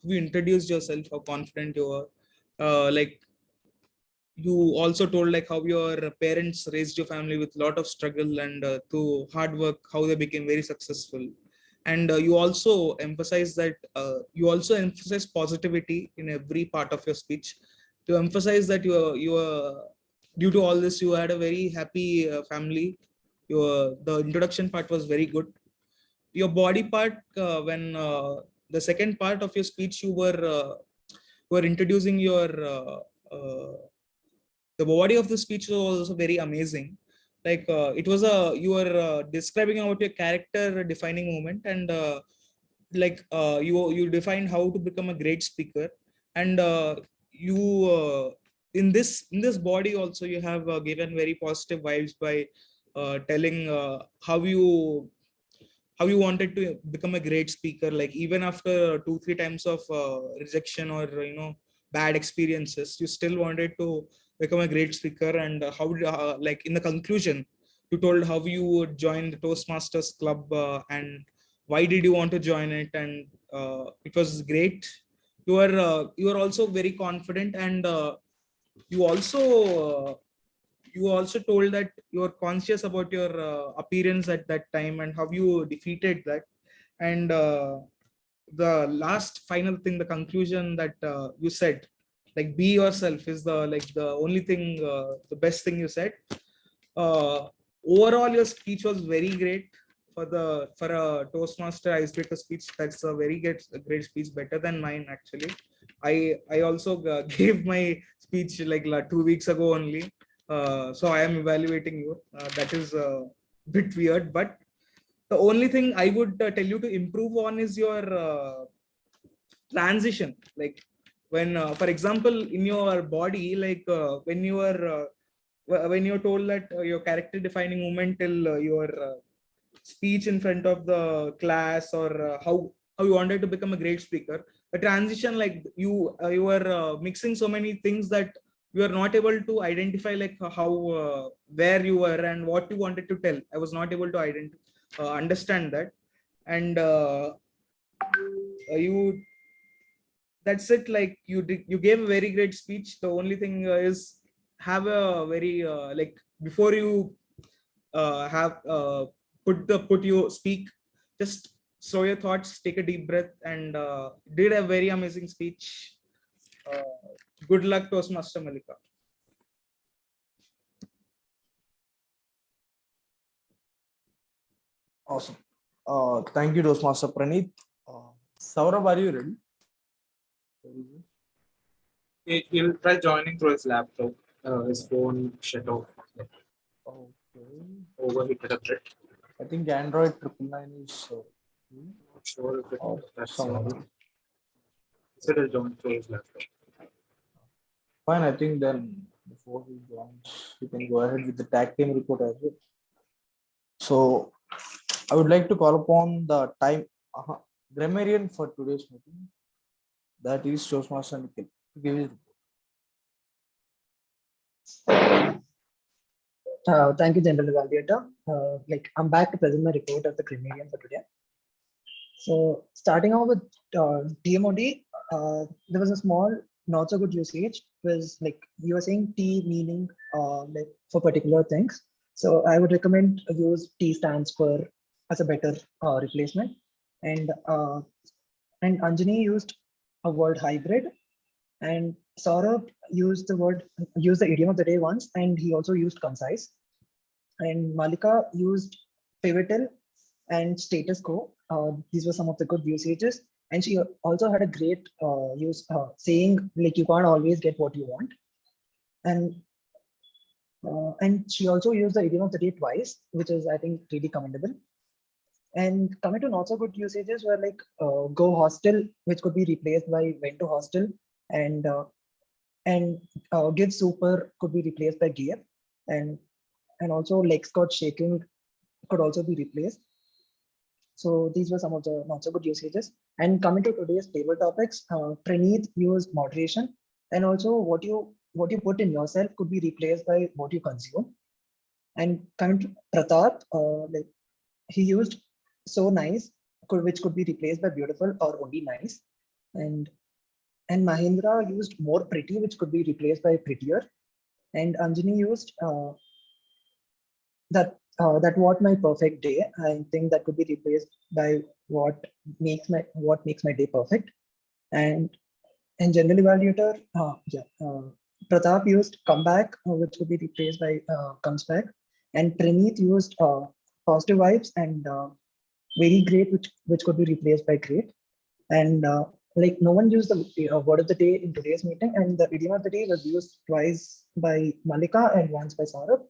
introduced yourself, how confident you were. Like you also told like how your parents raised your family with a lot of struggle and through hard work, how they became very successful. And you also emphasize positivity in every part of your speech, to emphasize that you are due to all this you had a very happy family. The introduction part was very good. Your body part, when the second part of your speech, you were introducing your the body of the speech was also very amazing. Like it was a you were describing about your character defining moment, and you defined how to become a great speaker. And you in this body also you have given very positive vibes by telling how you wanted to become a great speaker, like even after 2-3 times of rejection or bad experiences, you still wanted to become a great speaker. And how like in the conclusion, you told how you would join the Toastmasters club, and why did you want to join it. And it was great. You are also very confident, and you also you also told that you are conscious about your appearance at that time and how you defeated that. And the last final thing, the conclusion that you said, like be yourself, is the only thing, the best thing you said. uh, Overall your speech was very great. For a Toastmaster icebreaker speech, that's a great speech, better than mine actually. I also gave my speech like 2 weeks ago only. So I am evaluating you. That is a bit weird, but the only thing I would tell you to improve on is your transition. Like when for example in your body, like when you're told that your character defining moment till your speech in front of the class, or how you wanted to become a great speaker, a transition, like you were mixing so many things that you are not able to identify like how where you were and what you wanted to tell. I was not able to understand that. And you that's it. Like you gave a very great speech. The only thing is, have a very like before you have put you speak, just slow your thoughts, take a deep breath, and did a very amazing speech. uh, Good luck, Toastmaster Mallika. Awesome. Thank you, Toastmaster Praneeth. Sourabh, are you ready? He'll try joining through his laptop. His phone shut off. Okay. Overheated a bit. I think Android 999 is Not sure if that's somewhere. So he'll join through his laptop. Fine, I think then before he joins, we can go ahead with the tag team report as well. So I would like to call upon the grammarian for today's meeting, that is Toastmaster Nikhil, to give his report. Thank you, General Evaluator. Like I'm back to present my report of the Grammarian for today. So starting off with TMOD, there was a small not so good usage. It was like you were saying T meaning like for particular things. So I would recommend use T stands for as a better replacement. And Anjani used a word hybrid, and Sourabh used the idiom of the day once, and he also used concise. And Mallika used pivotal and status quo. These were some of the good usages. And she also had a great use saying like you can't always get what you want. And she also used the idiom of the day twice, which is I think really commendable. And coming to not so good usages were like go hostel, which could be replaced by went to hostel, and give super could be replaced by gave, and also legs got shaking could also be replaced. So these were some of the not so good usages. And coming to today's table topics, Praneeth used moderation, and also what you put in yourself could be replaced by what you consume. And coming to Pratap, like he used so nice, which could be replaced by beautiful or only nice. And Maheedhara used more pretty, which could be replaced by prettier. And Anjani used that what my perfect day. I think that could be replaced by what makes my day perfect. And general evaluator, Pratap used comeback, which could be replaced by comes back. And Praneeth used positive vibes and very great, which could be replaced by great. And like no one used the word of the day in today's meeting, and the idiom of the day was used twice by Mallika and once by Sourabh.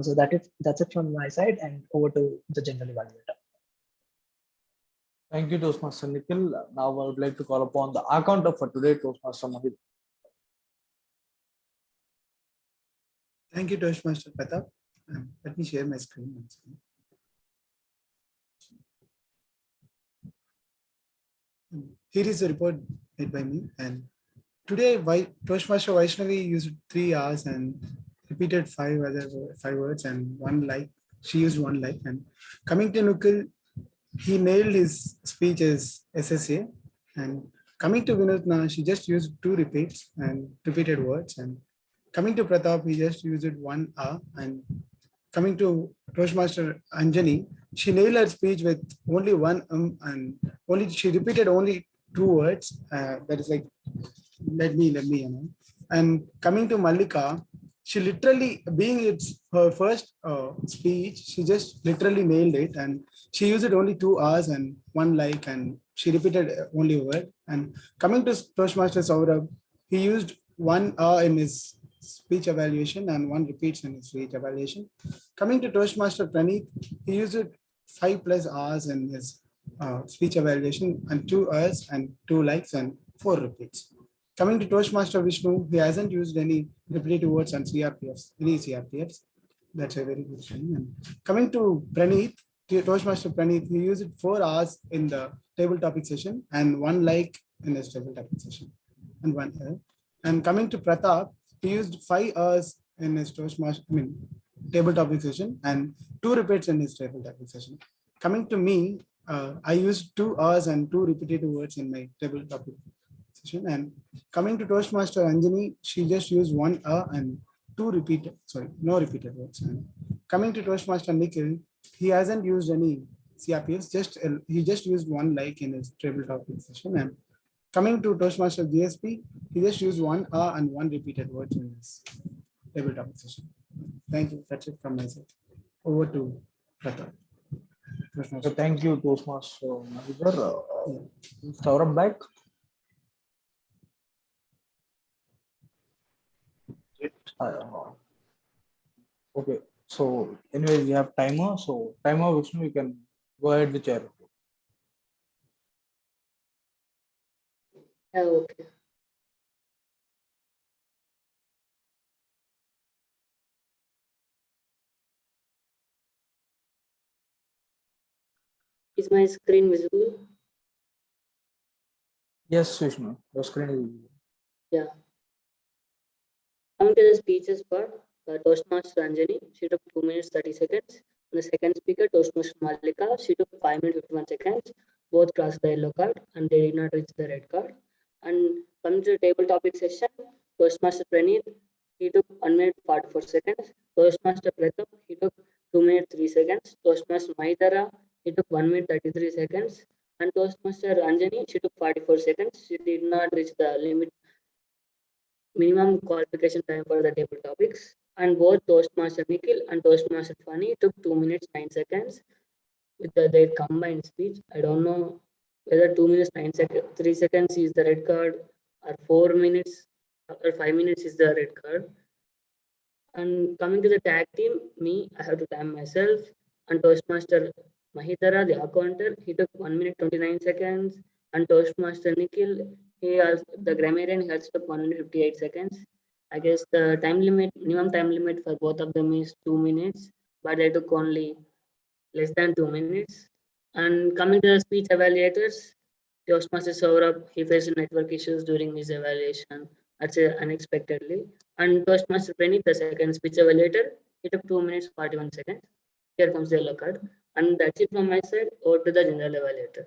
So that's it from my side, and over to the general evaluator. Thank you, Toastmaster Nikhil. Now I would like to call upon the accountant for today, Toastmaster Maheedhara. Thank you, Toastmaster Pratap. Let me share my screen once again. Here is a report made by me. And today, Toastmaster Vaishnavi used 3 hours and repeated 5 words and 1 like. She used 1 like. And coming to Nikhil, he nailed his speech as SSA. And coming to Vinuthna, she just used 2 repeats and repeated words. And coming to Pratap, he just used it 1 hour. And coming to Toastmaster Anjani, she nailed her speech with only 1 and she repeated only 2 words. That is like, let me, And coming to Mallika, she literally, being it's her first speech, she just literally nailed it, and she used it only 2 hours and 1 like, and she repeated only a word. And coming to Toastmaster Sourabh, he used 1 hour in his speech evaluation and 1 repeats in his speech evaluation. Coming to Toastmaster Praneeth, he used it 5+ hours in his speech evaluation and 2 hours and 2 likes and 4 repeats. Coming to Toastmaster Vishnu, he hasn't used any repetitive words and CRPFs. That's a very good thing. And coming to Praneeth, Toastmaster Praneeth, he used it 4 hours in the table topic session and 1 like in his table topic session and 1 error. And coming to Pratap, he used 5 hours in his table topic session and 2 repeats in his table topic session. Coming to me, I used 2 hours and 2 repetitive words in my table topic session. And coming to Toastmaster Anjani, she just used 1 hour and no repeated words. And coming to Toastmaster Nikhil, he hasn't used any CRPS, he just used 1 like in his table topic session. And coming to Toastmaster GSP, he just used 1 hour and 1 repeated words in his table topic session. Thank you. That's it from my side. Over to Pratap. So thank you, Toastmaster Maheedhara. Sourabh back. Okay. So anyway, we have timer. So timer, Vishnu, you can go ahead with your report. Yeah, okay. Is my screen visible? Yes, Vishnu, your screen is visible. Yeah. Coming to the speeches part, Toastmaster Anjani, she took 2 minutes 30 seconds. And the second speaker, Toastmaster Mallika, she took 5 minutes 51 seconds. Both crossed the yellow card and they did not reach the red card. And coming to the table topic session, Toastmaster Praneeth, he took 1 minute 44 seconds. Toastmaster Pratap, he took 2 minutes 3 seconds. Toastmaster Maheedhara, he took 1 minute 33 seconds. And Toastmaster Anjani, she took 44 seconds. She did not reach the limit minimum qualification time for the table topics. And both Toastmaster Nikhil and Toastmaster Fani took 2 minutes 9 seconds. with their combined speech. I don't know whether 2 minutes 9 seconds 3 seconds is the red card, or 4 minutes or 5 minutes is the red card. And coming to the tag team, me, I have to time myself, and Toastmaster Maheedhara, the accounter, he took 1 minute 29 seconds, and Toastmaster Nikhil, he has the Grammarian, he has took 1 minute 58 seconds. I guess the time limit, minimum time limit for both of them is 2 minutes, but they took only less than 2 minutes. And coming to the speech evaluators, Toastmaster Sourabh, he faced network issues during his evaluation, I'd say unexpectedly. And Toastmaster Praneeth, the second speech evaluator, he took 2 minutes 41 seconds. Here comes the yellow card. And that's it from my side. Over to the general evaluator.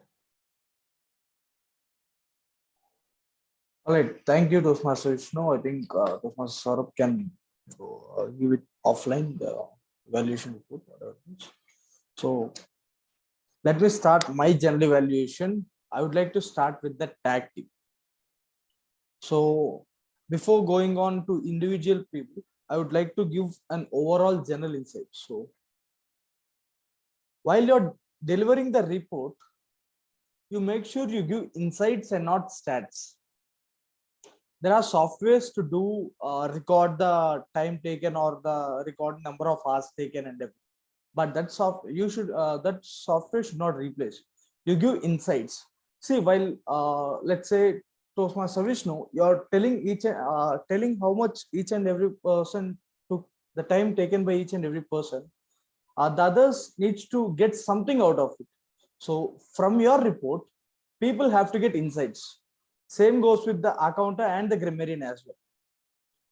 All right, thank you, Toastmaster Vishnu. I think Toastmaster Sourabh can give it offline, the evaluation report, whatever it is. So let me start my general evaluation. I would like to start with the tag team. So before going on to individual people, I would like to give an overall general insight. So while you're delivering the report, you make sure you give insights and not stats. There are softwares to do record the time taken or the record number of hours taken and everything. But that that software should not replace. You give insights. See, while let's say Toastmaster Vishnu, you're telling telling how much each and every person took, the time taken by each and every person. The others needs to get something out of it. So from your report, people have to get insights. Same goes with the accountant and the grammarian as well.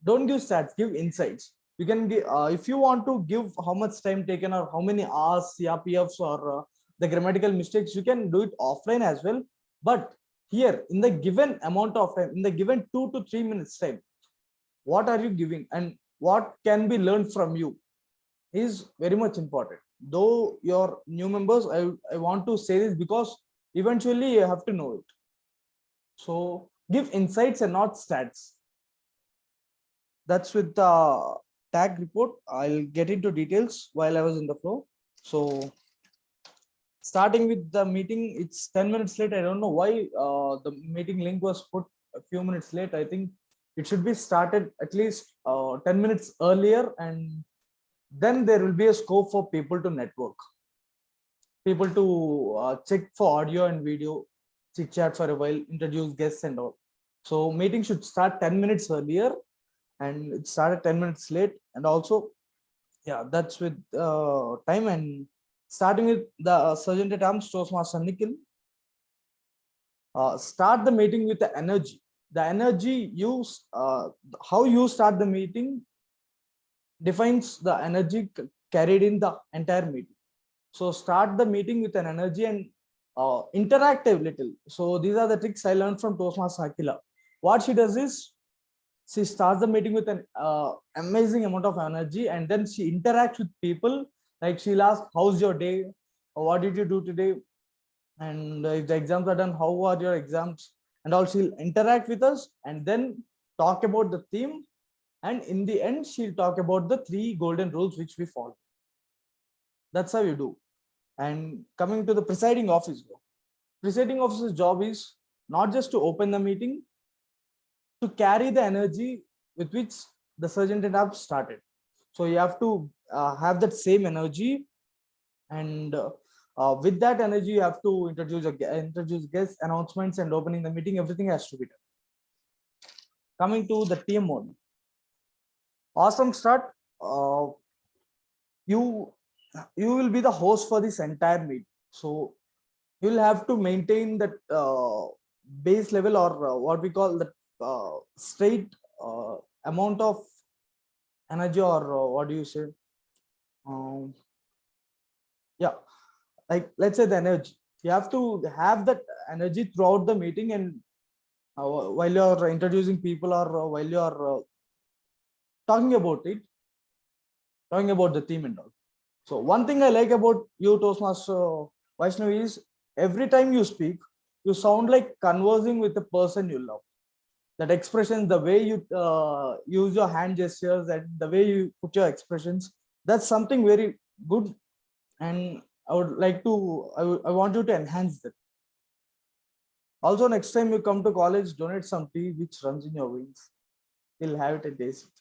Don't give stats, give insights. You can give, if you want to give how much time taken or how many hours, CRPFs or the grammatical mistakes, you can do it offline as well. But here, in the given amount of time, in the given 2 to 3 minutes time, what are you giving and what can be learned from you is very much important. Though your new members, I want to say this because eventually you have to know it. So give insights and not stats. That's with the tag report. I'll get into details while I was in the flow. So starting with the meeting, it's 10 minutes late. I don't know why the meeting link was put a few minutes late. I think it should be started at least 10 minutes earlier, and then there will be a scope for people to network, people to check for audio and video, chit chat for a while, introduce guests and all. So meeting should start 10 minutes earlier, and it started 10 minutes late. And also, yeah, that's with time. And starting with the Sergeant at Arms, Toastmaster Nikhil, start the meeting with the energy. The energy use, how you start the meeting defines the energy carried in the entire meeting. So start the meeting with an energy and interact a little. So these are the tricks I learned from Toastmaster Akila. What she does is she starts the meeting with an amazing amount of energy, and then she interacts with people. Like she'll ask, how's your day? Or what did you do today? And if the exams are done, how are your exams? And also she'll interact with us and then talk about the theme. And in the end, she'll talk about the 3 golden rules which we follow. That's how you do. And coming to the presiding officer, presiding officer's job is not just to open the meeting, to carry the energy with which the sergeant at arms started. So you have to have that same energy, and with that energy, you have to introduce guests, announcements, and opening the meeting. Everything has to be done. Coming to the TMOD, awesome start. You will be the host for this entire meeting, so you'll have to maintain that base level, or what we call the straight amount of energy, or what do you say? Yeah, like let's say the energy. You have to have that energy throughout the meeting, and while you're introducing people, or while you're talking about it, talking about the theme and all. So one thing I like about you, Toastmaster Vaishnavi, is every time you speak, you sound like conversing with the person you love. That expression, the way you use your hand gestures and the way you put your expressions, that's something very good. And I would like to, I want you to enhance that. Also, next time you come to college, donate some tea which runs in your veins. You'll have it and taste it.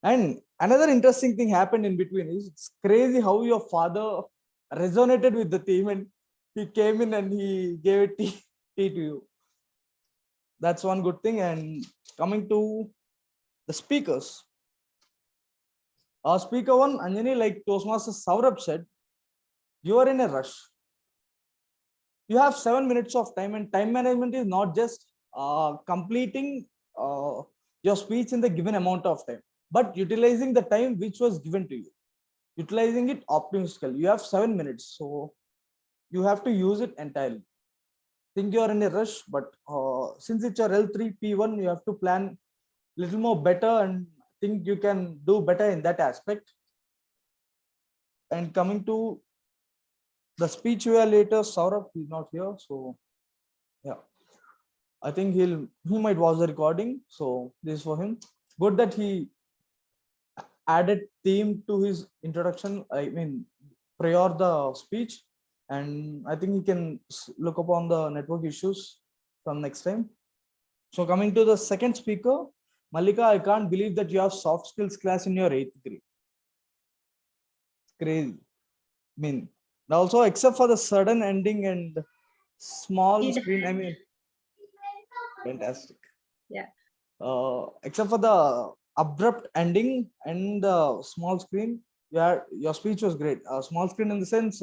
And another interesting thing happened in between is it's crazy how your father resonated with the team and he came in and he gave a tea to you. That's one good thing. And coming to the speakers. Our speaker one, Anjani, like Toastmasters Sourabh said, you are in a rush. You have 7 minutes of time, and time management is not just completing your speech in the given amount of time, but utilizing the time which was given to you, utilizing it optimistically. You have 7 minutes, so you have to use it entirely. Think you are in a rush, but since it's your L3 P1, you have to plan a little more better and think you can do better in that aspect. And coming to the speech evaluator, Sourabh is not here, so yeah, I think he might watch the recording. So this is for him. Good that he added theme to his introduction. I mean, prior the speech, and I think he can look upon the network issues from next time. So coming to the second speaker, Mallika, I can't believe that you have soft skills class in your 8th grade. It's crazy. I mean, also except for the sudden ending and small screen, I mean, fantastic. Yeah. Except for the abrupt ending and the small screen, your speech was great. Small screen in the sense,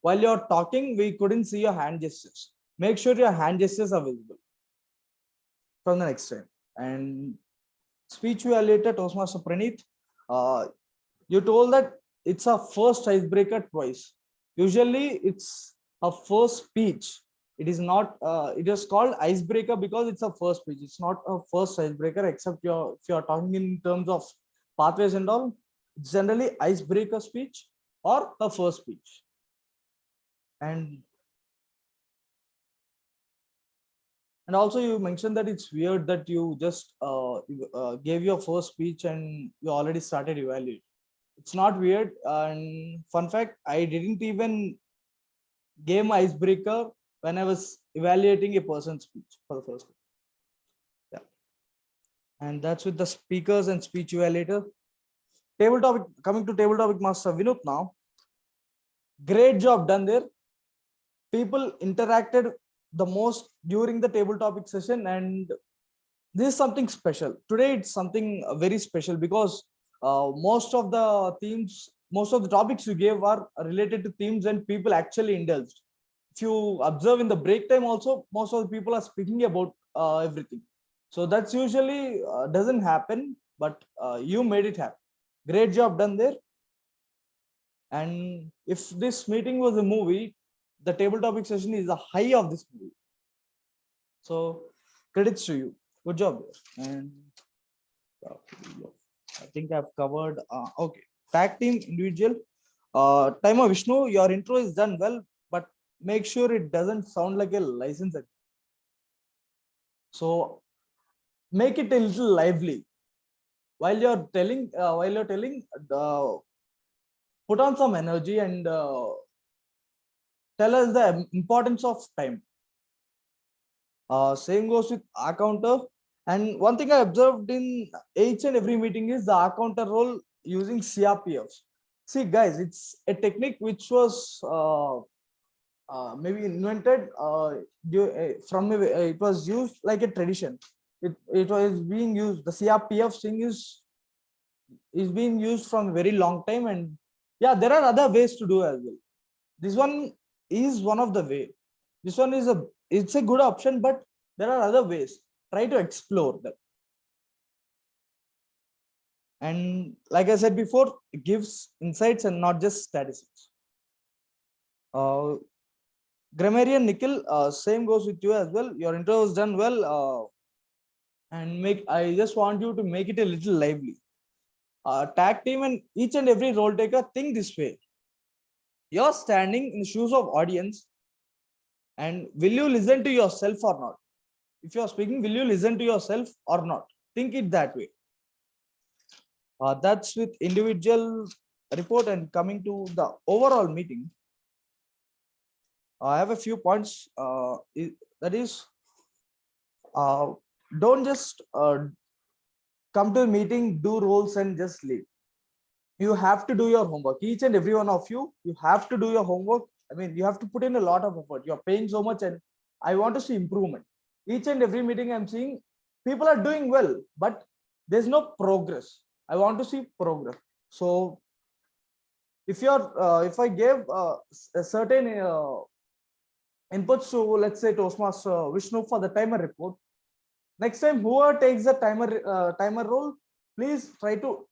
while you're talking, we couldn't see your hand gestures. Make sure your hand gestures are visible from the next time. And speech evaluator, Toastmaster Praneeth, you told that it's a first icebreaker twice. Usually it's a first speech. It is not, it is called icebreaker because it's a first speech. It's not a first icebreaker, except if you're talking in terms of pathways and all, it's generally icebreaker speech or a first speech. And also you mentioned that it's weird that you just gave your first speech and you already started evaluating. It's not weird. And fun fact, I didn't even give my icebreaker when I was evaluating a person's speech for the first time. Yeah. And that's with the speakers and speech evaluator. Table topic, coming to table topic master Vinuthna now. Great job done there. People interacted the most during the table topic session, and this is something special. Today it's something very special because most of the themes, most of the topics you gave are related to themes and people actually indulged. If you observe in the break time also, most of the people are speaking about everything. So that's usually doesn't happen, but you made it happen. Great job done there. And if this meeting was a movie, the table topic session is the high of this movie. So credits to you. Good job. And I think I've covered. Okay, tag team, individual. Timer Vishnu, your intro is done well, but make sure it doesn't sound like a license. So make it a little lively while you're telling. Put on some energy and tell us the importance of time. Same goes with R counter. And one thing I observed in each and every meeting is the R counter role using CRPFs. See, guys, it's a technique which was maybe invented it was used like a tradition. It was being used. The CRPF thing is being used from a very long time, and yeah, there are other ways to do as well. This one is one of the way. This one is it's a good option, but there are other ways. Try to explore them. And like I said before, it gives insights and not just statistics. Grammarian Nikhil, same goes with you as well. Your intro was done well. And I just want you to make it a little lively. Tag team and each and every role taker think this way. You're standing in the shoes of audience, and will you listen to yourself or not? If you're speaking, will you listen to yourself or not? Think it that way. That's with individual report and coming to the overall meeting, I have a few points. That is, don't just come to a meeting, do roles and just leave. You have to do your homework. Each and every one of you have to do your homework. I mean, you have to put in a lot of effort. You're paying so much, and I want to see improvement. Each and every meeting I'm seeing, people are doing well, but there's no progress. I want to see progress. So if I gave a certain inputs to, let's say, Toastmaster Vishnu for the timer report, next time whoever takes the timer role, please try to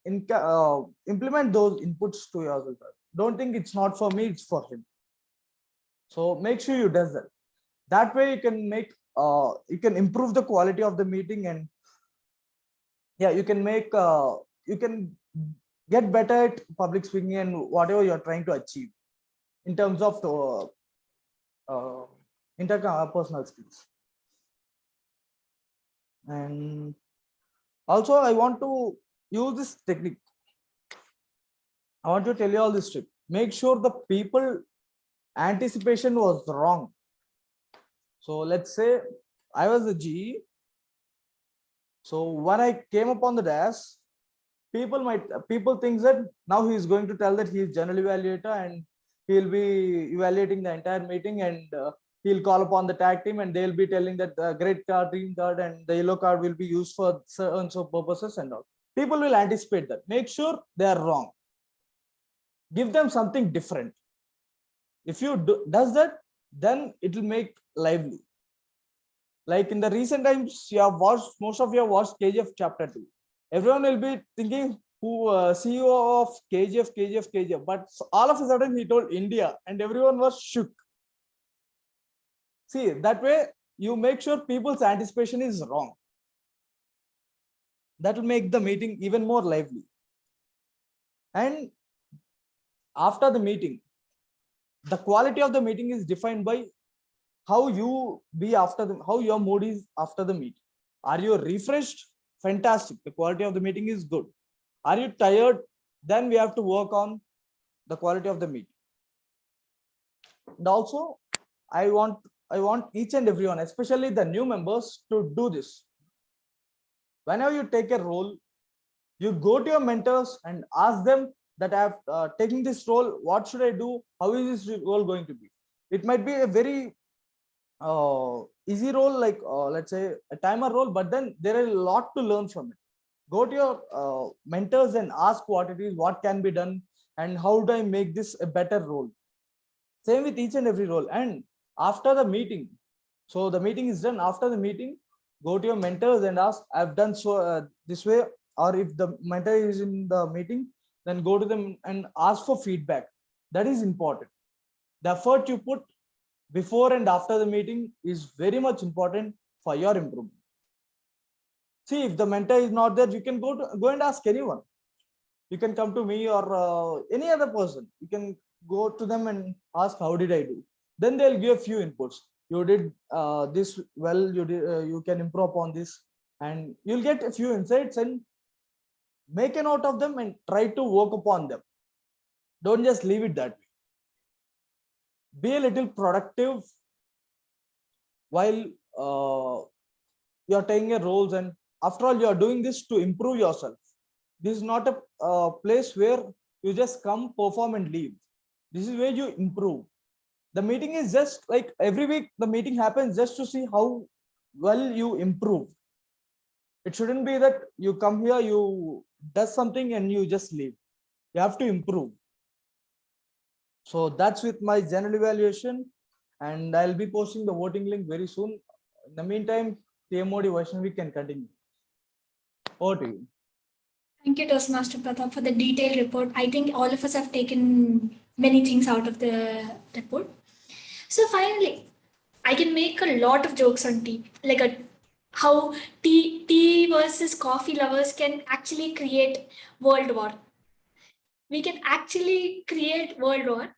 implement those inputs to yourself. Don't think it's not for me, it's for him. So make sure you does that. That way you can make you can improve the quality of the meeting, and yeah, you can make you can get better at public speaking and whatever you're trying to achieve in terms of interpersonal skills. And also I want to use this technique. I want to tell you all this trick. Make sure the people anticipation was wrong. So let's say I was the GE. So when I came up on the desk, people think that now he is going to tell that he is general evaluator and he'll be evaluating the entire meeting, and he'll call upon the tag team and they'll be telling that the great card, green card, and the yellow card will be used for certain purposes and all. People will anticipate that. Make sure they are wrong. Give them something different. If you does that, then it will make lively. Like in the recent times, you have watched, most of you have watched KGF chapter 2. Everyone will be thinking who CEO of KGF, but all of a sudden he told India and everyone was shook. See, that way you make sure people's anticipation is wrong. That will make the meeting even more lively. And after the meeting, the quality of the meeting is defined by how you be after how your mood is after the meeting. Are you refreshed? Fantastic. The quality of the meeting is good. Are you tired? Then we have to work on the quality of the meeting. And also, I want each and everyone, especially the new members, to do this. Whenever you take a role, you go to your mentors and ask them that I have taken this role. What should I do? How is this role going to be? It might be a very easy role, like let's say a timer role, but then there is a lot to learn from it. Go to your mentors and ask what it is, what can be done, and how do I make this a better role. Same with each and every role. And after the meeting, so the meeting is done. After the meeting, go to your mentors and ask, I've done so this way. Or if the mentor is in the meeting, then go to them and ask for feedback. That is important. The effort you put before and after the meeting is very much important for your improvement. See, if the mentor is not there, you can go and ask anyone. You can come to me or any other person. You can go to them and ask, how did I do? Then they'll give a few inputs. You did this well, you can improve upon this, and you'll get a few insights and make a note of them and try to work upon them. Don't just leave it that way. Be a little productive while you're taking your roles, and after all, you're doing this to improve yourself. This is not a place where you just come, perform and leave. This is where you improve. The meeting is just like every week, the meeting happens just to see how well you improve. It shouldn't be that you come here, you does something and you just leave. You have to improve. So that's with my general evaluation, and I'll be posting the voting link very soon. In the meantime, TMOD Vaishnavi can continue. Over to you. Thank you, Toastmaster Pratap, for the detailed report. I think all of us have taken many things out of the report. So finally, I can make a lot of jokes on tea, like how tea versus coffee lovers can actually create world war. We can actually create world war,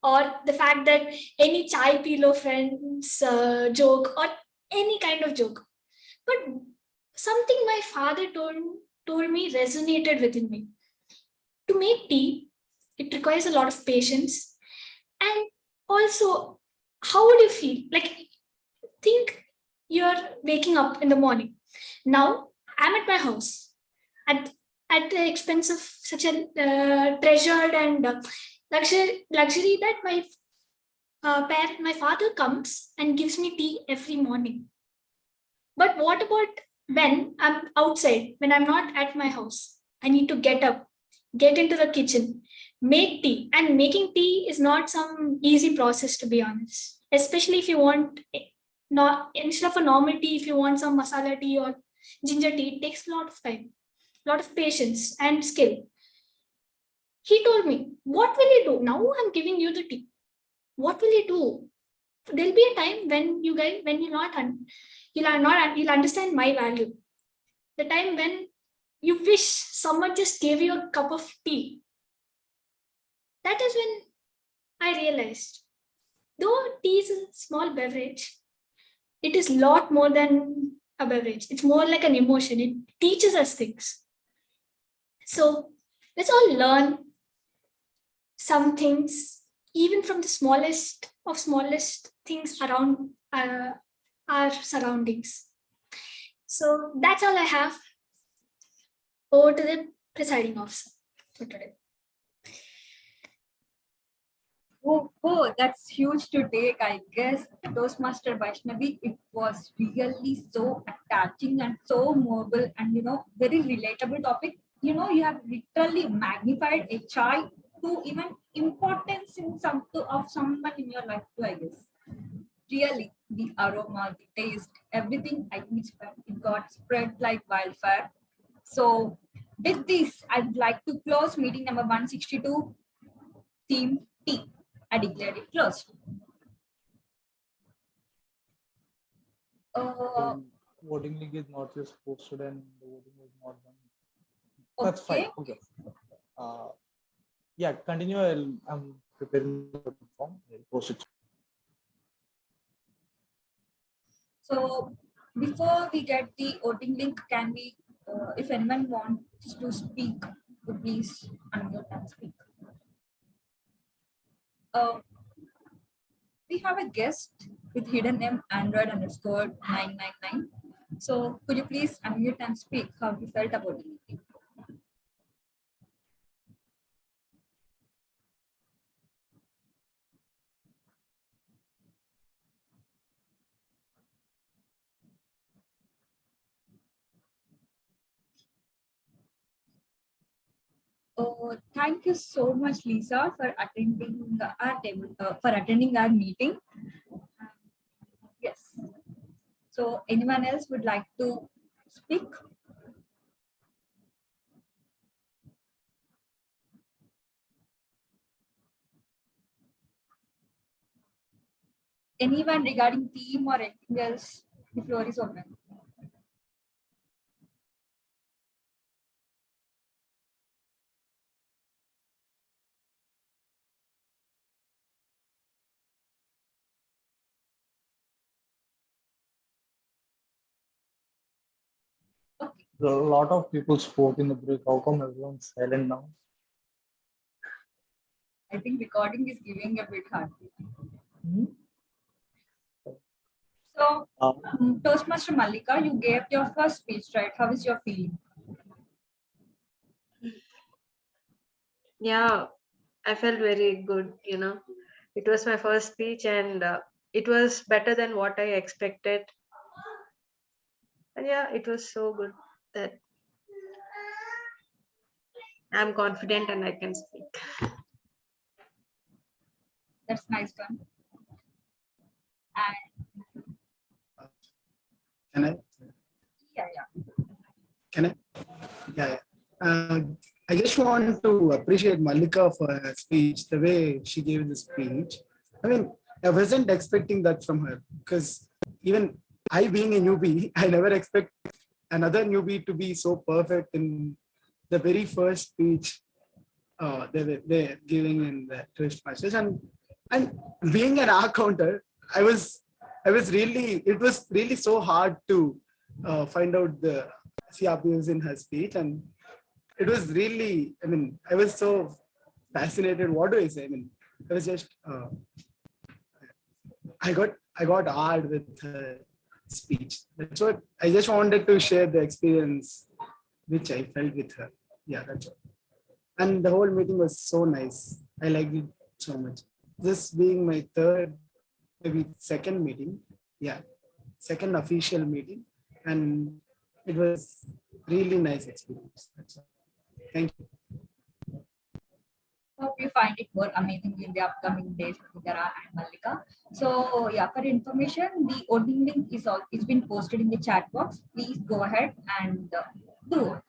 or the fact that any chai pilo friends joke or any kind of joke. But something my father told me resonated within me. To make tea, It requires a lot of patience. And also, how would you feel? Like, think you're waking up in the morning. Now, I'm at my house at the expense of such a treasured and luxury that my father comes and gives me tea every morning. But what about when I'm outside, when I'm not at my house? I need to get up, get into the kitchen, make tea. And making tea is not some easy process, to be honest. Especially if you want, not instead of a normal tea, if you want some masala tea or ginger tea, it takes a lot of time, a lot of patience and skill. He told me, what will you do? Now I'm giving you the tea. What will you do? There'll be a time when you'll understand my value. The time when you wish someone just gave you a cup of tea. That is when I realized, though tea is a small beverage, it is a lot more than a beverage. It's more like an emotion. It teaches us things. So let's all learn some things, even from the smallest of smallest things around our surroundings. So that's all I have. Over to the presiding officer for today. Oh, that's huge to take, I guess. Toastmaster Vaishnavi, it was really so attaching and so mobile and, very relatable topic. You have literally magnified HR to even importance of someone in your life too, I guess. Really, the aroma, the taste, everything, I think it got spread like wildfire. So with this, I'd like to close meeting number 162, Team T. I declared it closed. Voting link is not just posted and the voting is not done. That's Okay. fine. Okay. Yeah, continue. I'm preparing the form. I'll post it. So before we get the voting link, can we, if anyone wants to speak, please unmute and speak. We have a guest with hidden name Android_999. So could you please unmute and speak how you felt about the meeting? Thank you so much, Lisa, for attending our meeting. Yes. So, anyone else would like to speak? Anyone regarding team or anything else? The floor is open. A lot of people spoke in the break. How come everyone's silent now? I think recording is giving a bit hard. So, Toastmaster Mallika, you gave your first speech, right? How is your feeling? Yeah, I felt very good, It was my first speech and it was better than what I expected. And yeah, it was so good that I'm confident and I can speak. That's nice one. Can I? Yeah. Can I? Yeah. I just want to appreciate Mallika for her speech, the way she gave the speech. I mean, I wasn't expecting that from her because even I being a newbie, I never expect another newbie to be so perfect in the very first speech they're giving in the Toastmasters. And being an counter, it was really so hard to find out the CRPs in her speech, and it was really, I mean, I was so fascinated. What do I say? I mean, it was just I got hard with her speech. That's what I just wanted to share the experience which I felt with her. Yeah, that's all. And the whole meeting was so nice. I liked it so much. This being my third, maybe second meeting. Yeah, second official meeting, and it was really nice experience. That's all. Thank you. Hope you find it more amazing in the upcoming days, Maheedhara and Mallika. So yeah, for information, the voting link is all it's been posted in the chat box. Please go ahead and do it.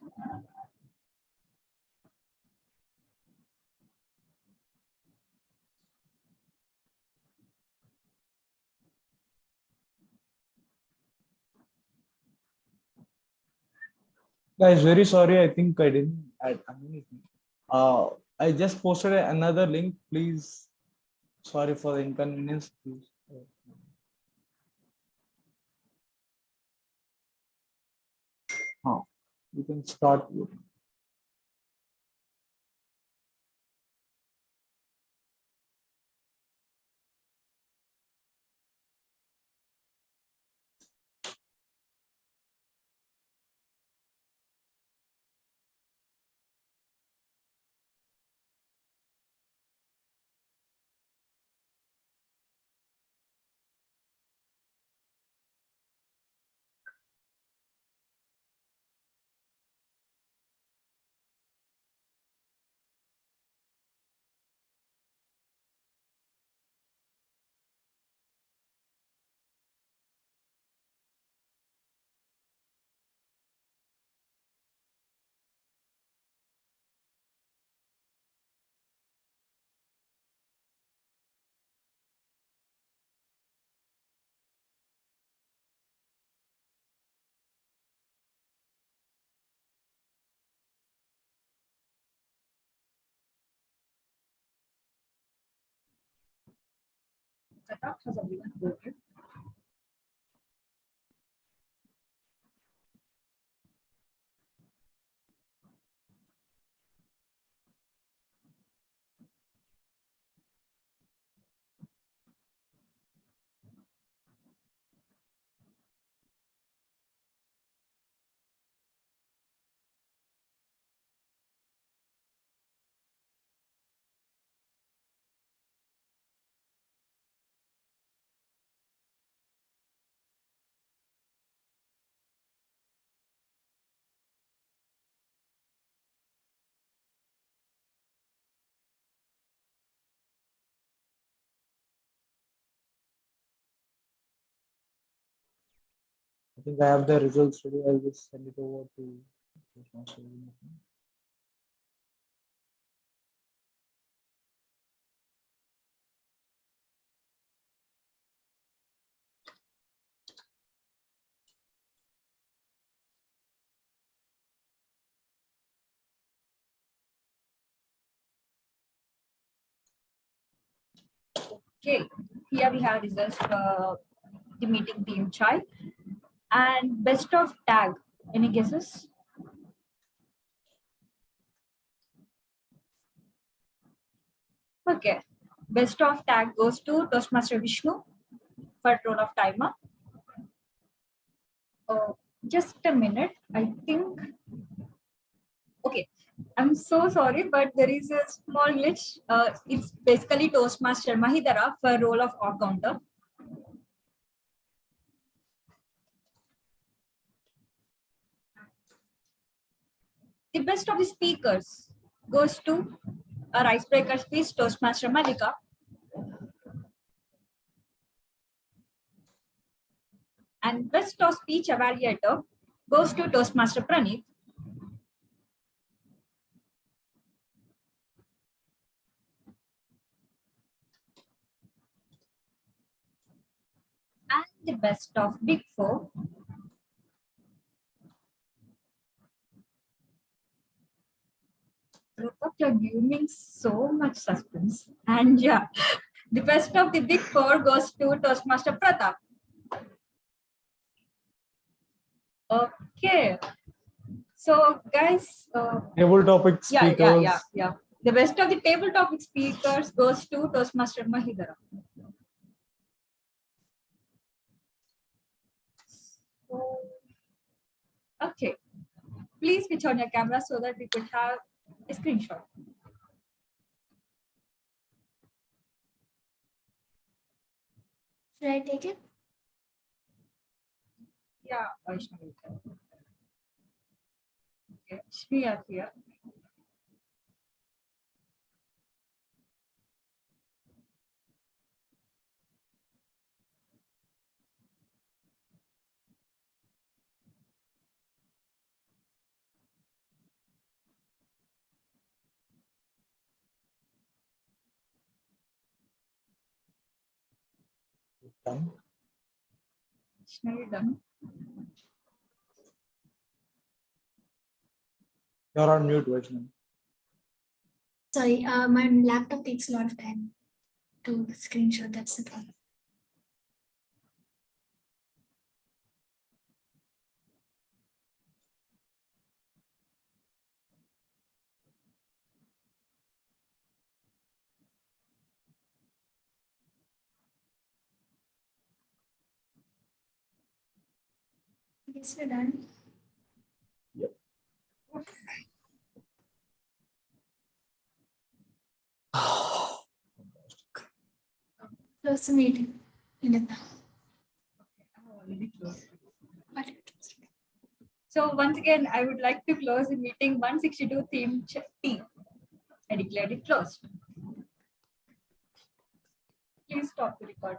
Guys, very sorry. I think I didn't add anything. I just posted another link. Please, sorry for the inconvenience. Please. You can start. Pratap, has everyone voted? I think I have the results ready. I'll just send it over to Master. Okay, here we have results for the meeting team chai and best of tag. Any guesses? Okay, best of tag goes to Toastmaster Vishnu for role of timer. Oh, just a minute. I think. Okay, I'm so sorry, but there is a small glitch. It's basically Toastmaster Maheedhara for role of odd counter. The best of the speakers goes to our icebreaker speech, Toastmaster Mallika. And best of speech evaluator goes to Toastmaster Praneeth. And the best of Big Four you're giving so much suspense. And yeah, the best of the Big Four goes to Toastmaster Pratap. Okay. So guys, table topic speakers. Yeah. The best of the table topic speakers goes to Toastmaster Maheedhara. Okay, please switch on your camera so that we could have a screenshot. Should I take it? Yeah, Vaishnavi. Okay, we are here. Done. Vaishnavi done. You're on mute, Vaishnavi. Sorry, my laptop takes a lot of time to screenshot. That's the problem. Yes, we're done. Yep. Close the meeting. Vinuthna. So once again, I would like to close the meeting 162 team. I declared it closed. Please stop the record.